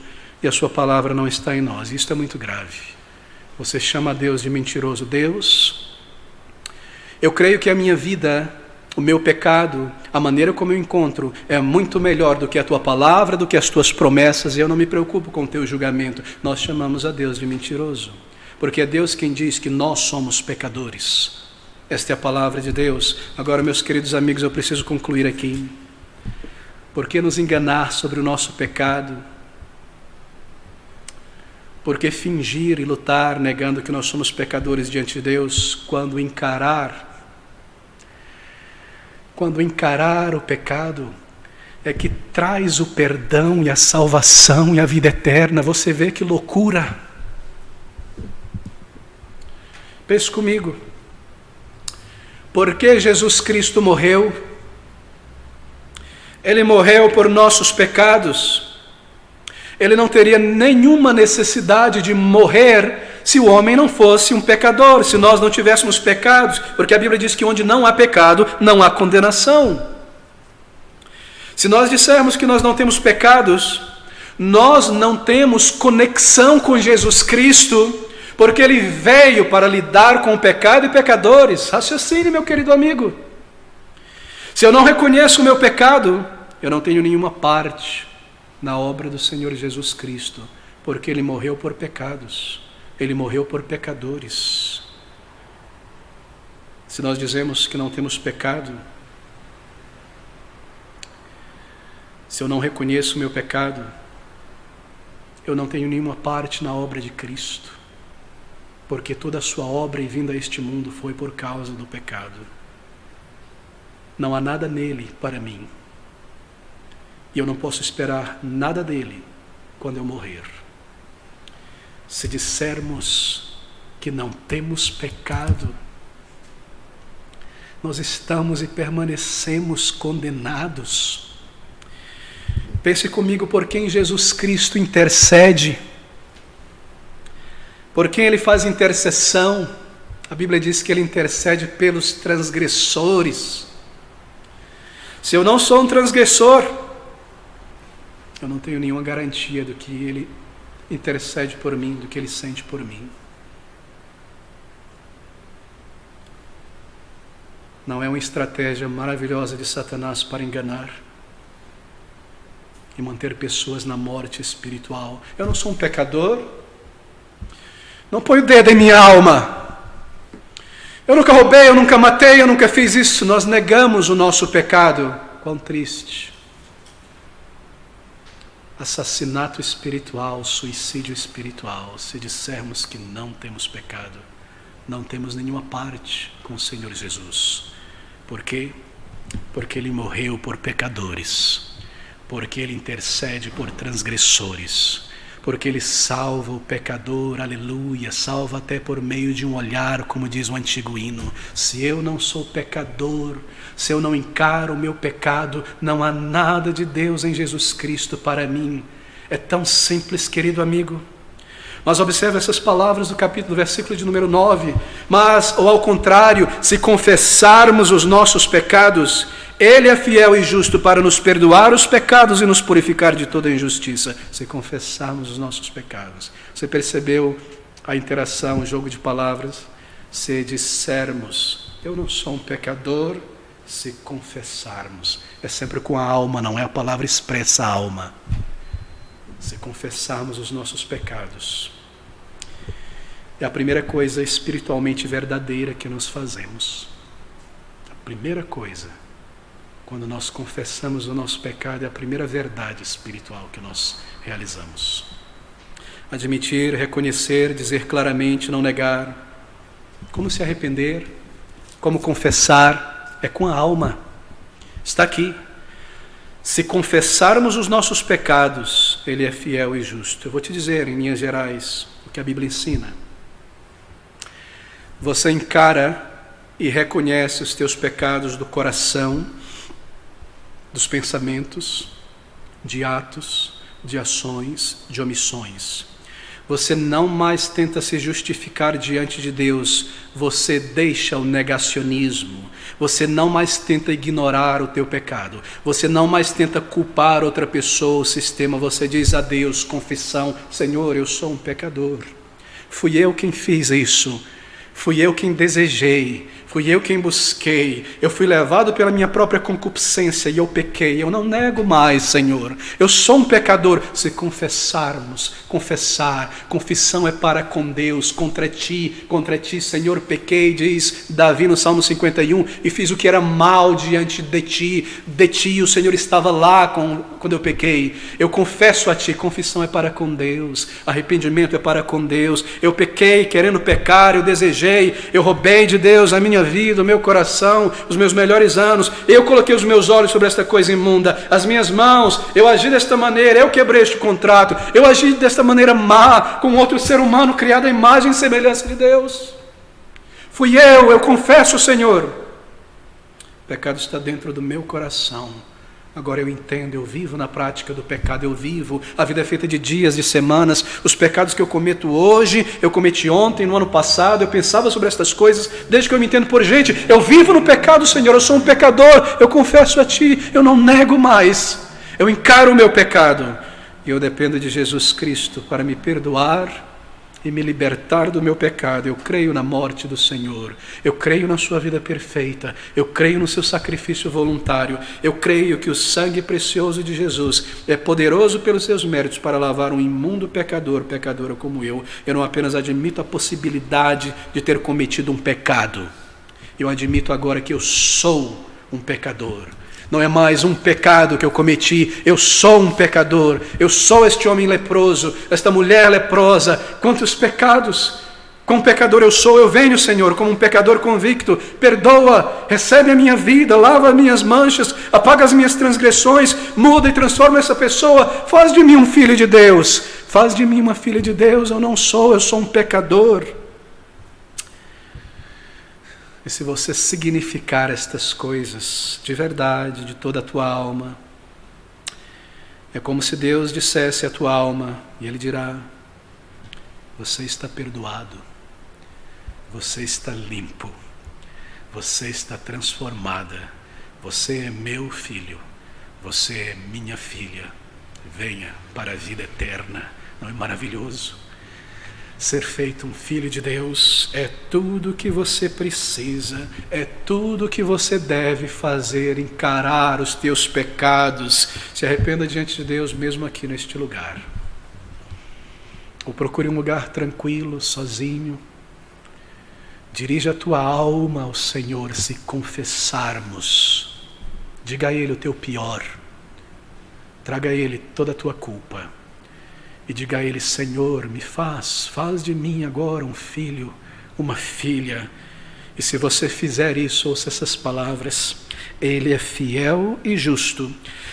e a sua palavra não está em nós. Isto é muito grave. Você chama a Deus de mentiroso. Deus, eu creio que a minha vida, o meu pecado, a maneira como eu encontro, é muito melhor do que a tua palavra, do que as tuas promessas, e eu não me preocupo com o teu julgamento. Nós chamamos a Deus de mentiroso, porque é Deus quem diz que nós somos pecadores. Esta é a palavra de Deus. Agora, meus queridos amigos, eu preciso concluir aqui. Por que nos enganar sobre o nosso pecado? Por que fingir e lutar negando que nós somos pecadores diante de Deus, quando encarar o pecado é que traz o perdão e a salvação e a vida eterna? Você vê que loucura. Pense comigo. Por que Jesus Cristo morreu? Ele morreu por nossos pecados. Ele não teria nenhuma necessidade de morrer se o homem não fosse um pecador, se nós não tivéssemos pecados, porque a Bíblia diz que onde não há pecado, não há condenação. Se nós dissermos que nós não temos pecados, nós não temos conexão com Jesus Cristo, porque Ele veio para lidar com o pecado e pecadores. Raciocine, meu querido amigo. Se eu não reconheço o meu pecado, eu não tenho nenhuma parte na obra do Senhor Jesus Cristo, porque Ele morreu por pecados. Ele morreu por pecadores. Se nós dizemos que não temos pecado, se eu não reconheço o meu pecado, eu não tenho nenhuma parte na obra de Cristo, porque toda a sua obra e vinda a este mundo foi por causa do pecado. Não há nada nele para mim, e eu não posso esperar nada dele quando eu morrer. Se dissermos que não temos pecado, nós estamos e permanecemos condenados. Pense comigo, por quem Jesus Cristo intercede, por quem Ele faz intercessão. A Bíblia diz que Ele intercede pelos transgressores. Se eu não sou um transgressor, eu não tenho nenhuma garantia do que Ele intercede por mim, do que Ele sente por mim. Não é uma estratégia maravilhosa de Satanás para enganar e manter pessoas na morte espiritual? Eu não sou um pecador, não ponho o dedo em minha alma, eu nunca roubei, eu nunca matei, eu nunca fiz isso. Nós negamos o nosso pecado. Quão triste. Assassinato espiritual, suicídio espiritual. Se dissermos que não temos pecado, não temos nenhuma parte com o Senhor Jesus. Por quê? Porque Ele morreu por pecadores, porque Ele intercede por transgressores, porque Ele salva o pecador, aleluia, salva até por meio de um olhar, como diz o antigo hino. Se eu não sou pecador, se eu não encaro o meu pecado, não há nada de Deus em Jesus Cristo para mim. É tão simples, querido amigo. Mas observe essas palavras do capítulo, versículo de número 9. Mas, ou ao contrário, se confessarmos os nossos pecados, Ele é fiel e justo para nos perdoar os pecados e nos purificar de toda injustiça. Se confessarmos os nossos pecados. Você percebeu a interação, o jogo de palavras? se dissermos, eu não sou um pecador, se confessarmos. É sempre com a alma, não é a palavra expressa a alma. Se confessarmos os nossos pecados. É a primeira coisa espiritualmente verdadeira que nós fazemos. A primeira coisa, quando nós confessamos o nosso pecado, é a primeira verdade espiritual que nós realizamos. Admitir, reconhecer, dizer claramente, não negar. Como se arrepender, como confessar, é com a alma. Está aqui. Se confessarmos os nossos pecados, Ele é fiel e justo. Eu vou te dizer, em linhas gerais, o que a Bíblia ensina. Você encara e reconhece os teus pecados do coração, dos pensamentos, de atos, de ações, de omissões. Você não mais tenta se justificar diante de Deus, você deixa o negacionismo, você não mais tenta ignorar o teu pecado, você não mais tenta culpar outra pessoa, o sistema, você diz a Deus, confissão, Senhor, eu sou um pecador, fui eu quem fiz isso, fui eu quem desejei, fui eu quem busquei, eu fui levado pela minha própria concupiscência e eu pequei, eu não nego mais, Senhor, eu sou um pecador. Se confessarmos, confessar, confissão é para com Deus, contra ti, Senhor, pequei, diz Davi no Salmo 51, e fiz o que era mal diante de ti o Senhor estava lá quando eu pequei, eu confesso a ti, confissão é para com Deus, arrependimento é para com Deus, eu pequei querendo pecar, eu desejei, eu roubei de Deus a minha vida, o meu coração, os meus melhores anos, eu coloquei os meus olhos sobre esta coisa imunda, as minhas mãos, eu agi desta maneira, eu quebrei este contrato, eu agi desta maneira má, com outro ser humano criado à imagem e semelhança de Deus, fui eu confesso, Senhor, o pecado está dentro do meu coração, agora eu entendo, eu vivo na prática do pecado, eu vivo, a vida é feita de dias, de semanas, os pecados que eu cometo hoje, eu cometi ontem, no ano passado, eu pensava sobre estas coisas, desde que eu me entendo por gente, eu vivo no pecado, Senhor, eu sou um pecador, eu confesso a Ti, eu não nego mais, eu encaro o meu pecado, e eu dependo de Jesus Cristo para me perdoar, e me libertar do meu pecado. Eu creio na morte do Senhor, eu creio na sua vida perfeita, eu creio no seu sacrifício voluntário, eu creio que o sangue precioso de Jesus é poderoso pelos seus méritos para lavar um imundo pecador, pecadora como eu não apenas admito a possibilidade de ter cometido um pecado, eu admito agora que eu sou um pecador. Não é mais um pecado que eu cometi, eu sou um pecador, eu sou este homem leproso, esta mulher leprosa. Quantos pecados, como pecador eu sou, eu venho, Senhor, como um pecador convicto, perdoa, recebe a minha vida, lava as minhas manchas, apaga as minhas transgressões, muda e transforma essa pessoa, faz de mim um filho de Deus, faz de mim uma filha de Deus, eu sou um pecador. E se você significar estas coisas de verdade, de toda a tua alma, é como se Deus dissesse à tua alma, e Ele dirá, você está perdoado, você está limpo, você está transformada, você é meu filho, você é minha filha, venha para a vida eterna. Não é maravilhoso? Ser feito um filho de Deus é tudo que você precisa, é tudo que você deve fazer, encarar os teus pecados. Se arrependa diante de Deus mesmo aqui neste lugar. Ou procure um lugar tranquilo, sozinho. Dirija a tua alma ao Senhor, se confessarmos. Diga a Ele o teu pior. Traga a Ele toda a tua culpa. E diga a Ele, Senhor, me faz de mim agora um filho, uma filha. E se você fizer isso, ouça essas palavras, Ele é fiel e justo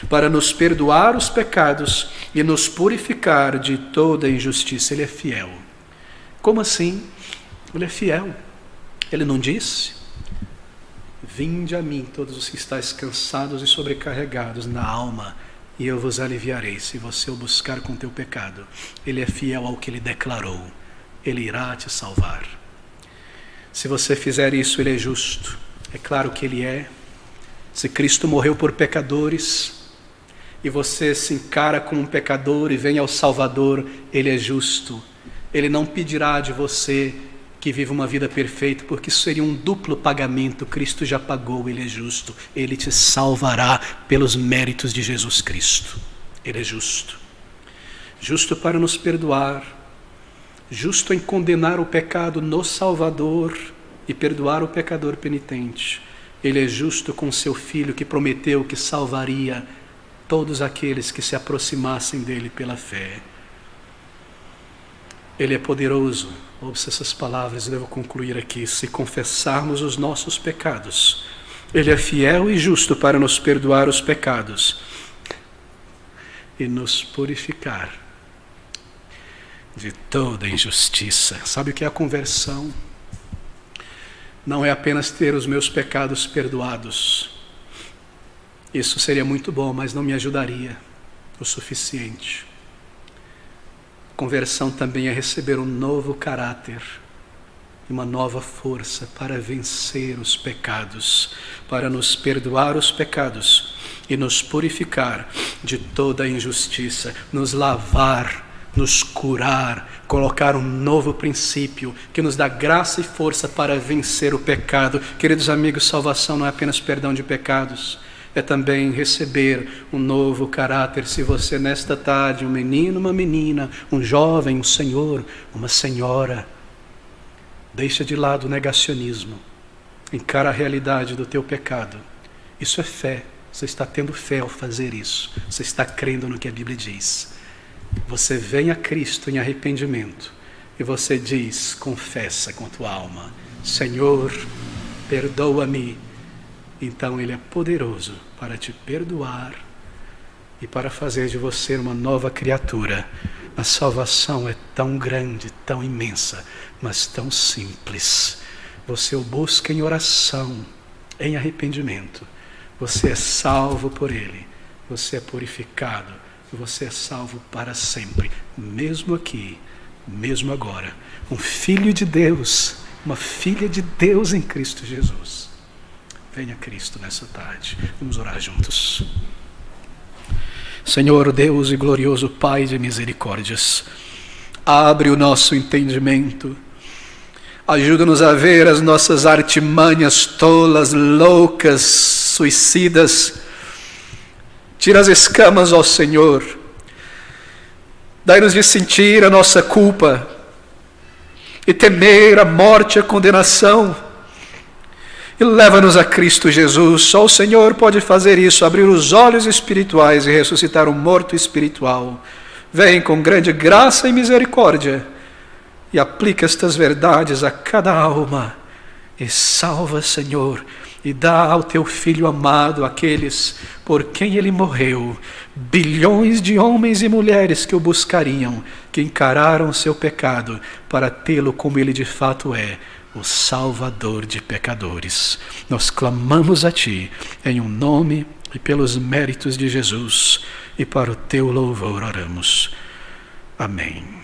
para nos perdoar os pecados e nos purificar de toda injustiça. Ele é fiel. Como assim? Ele é fiel. Ele não disse? Vinde a mim todos os que estáis cansados e sobrecarregados na alma, e eu vos aliviarei. Se você o buscar com teu pecado, Ele é fiel ao que Ele declarou, Ele irá te salvar. Se você fizer isso, Ele é justo, é claro que Ele é. Se Cristo morreu por pecadores, e você se encara como um pecador e vem ao Salvador, Ele é justo. Ele não pedirá de você que viva uma vida perfeita, porque isso seria um duplo pagamento. Cristo já pagou, Ele é justo. Ele te salvará pelos méritos de Jesus Cristo. Ele é justo. Justo para nos perdoar, justo em condenar o pecado no Salvador e perdoar o pecador penitente. Ele é justo com seu Filho, que prometeu que salvaria todos aqueles que se aproximassem dele pela fé. Ele é poderoso. Ouça essas palavras, eu devo concluir aqui. Se confessarmos os nossos pecados, Ele é fiel e justo para nos perdoar os pecados e nos purificar de toda injustiça. Sabe o que é a conversão? Não é apenas ter os meus pecados perdoados. Isso seria muito bom, mas não me ajudaria o suficiente. Conversão também é receber um novo caráter e uma nova força para vencer os pecados, para nos perdoar os pecados e nos purificar de toda a injustiça, nos lavar, nos curar, colocar um novo princípio que nos dá graça e força para vencer o pecado. Queridos amigos, salvação não é apenas perdão de pecados, é também receber um novo caráter. Se você nesta tarde, um menino, uma menina, um jovem, um senhor, uma senhora, deixa de lado o negacionismo, encara a realidade do teu pecado. Isso é fé. Você está tendo fé ao fazer isso. Você está crendo no que a Bíblia diz. Você vem a Cristo em arrependimento e você diz, confessa com a tua alma: Senhor, perdoa-me. Então Ele é poderoso para te perdoar e para fazer de você uma nova criatura. A salvação é tão grande, tão imensa, mas tão simples. Você o busca em oração, em arrependimento. Você é salvo por Ele. Você é purificado. Você é salvo para sempre. Mesmo aqui, mesmo agora. Um filho de Deus, uma filha de Deus em Cristo Jesus. Venha Cristo nessa tarde. Vamos orar juntos. Senhor Deus e glorioso Pai de misericórdias, abre o nosso entendimento. Ajuda-nos a ver as nossas artimanhas tolas, loucas, suicidas. Tira as escamas, ó Senhor. Dai-nos de sentir a nossa culpa e temer a morte e a condenação. E leva-nos a Cristo Jesus. Só o Senhor pode fazer isso, abrir os olhos espirituais e ressuscitar um morto espiritual. Vem com grande graça e misericórdia e aplica estas verdades a cada alma. E salva, Senhor, e dá ao teu Filho amado aqueles por quem Ele morreu, bilhões de homens e mulheres que o buscariam, que encararam o seu pecado para tê-lo como Ele de fato é, o Salvador de pecadores. Nós clamamos a Ti, em um nome e pelos méritos de Jesus, e para o Teu louvor oramos. Amém.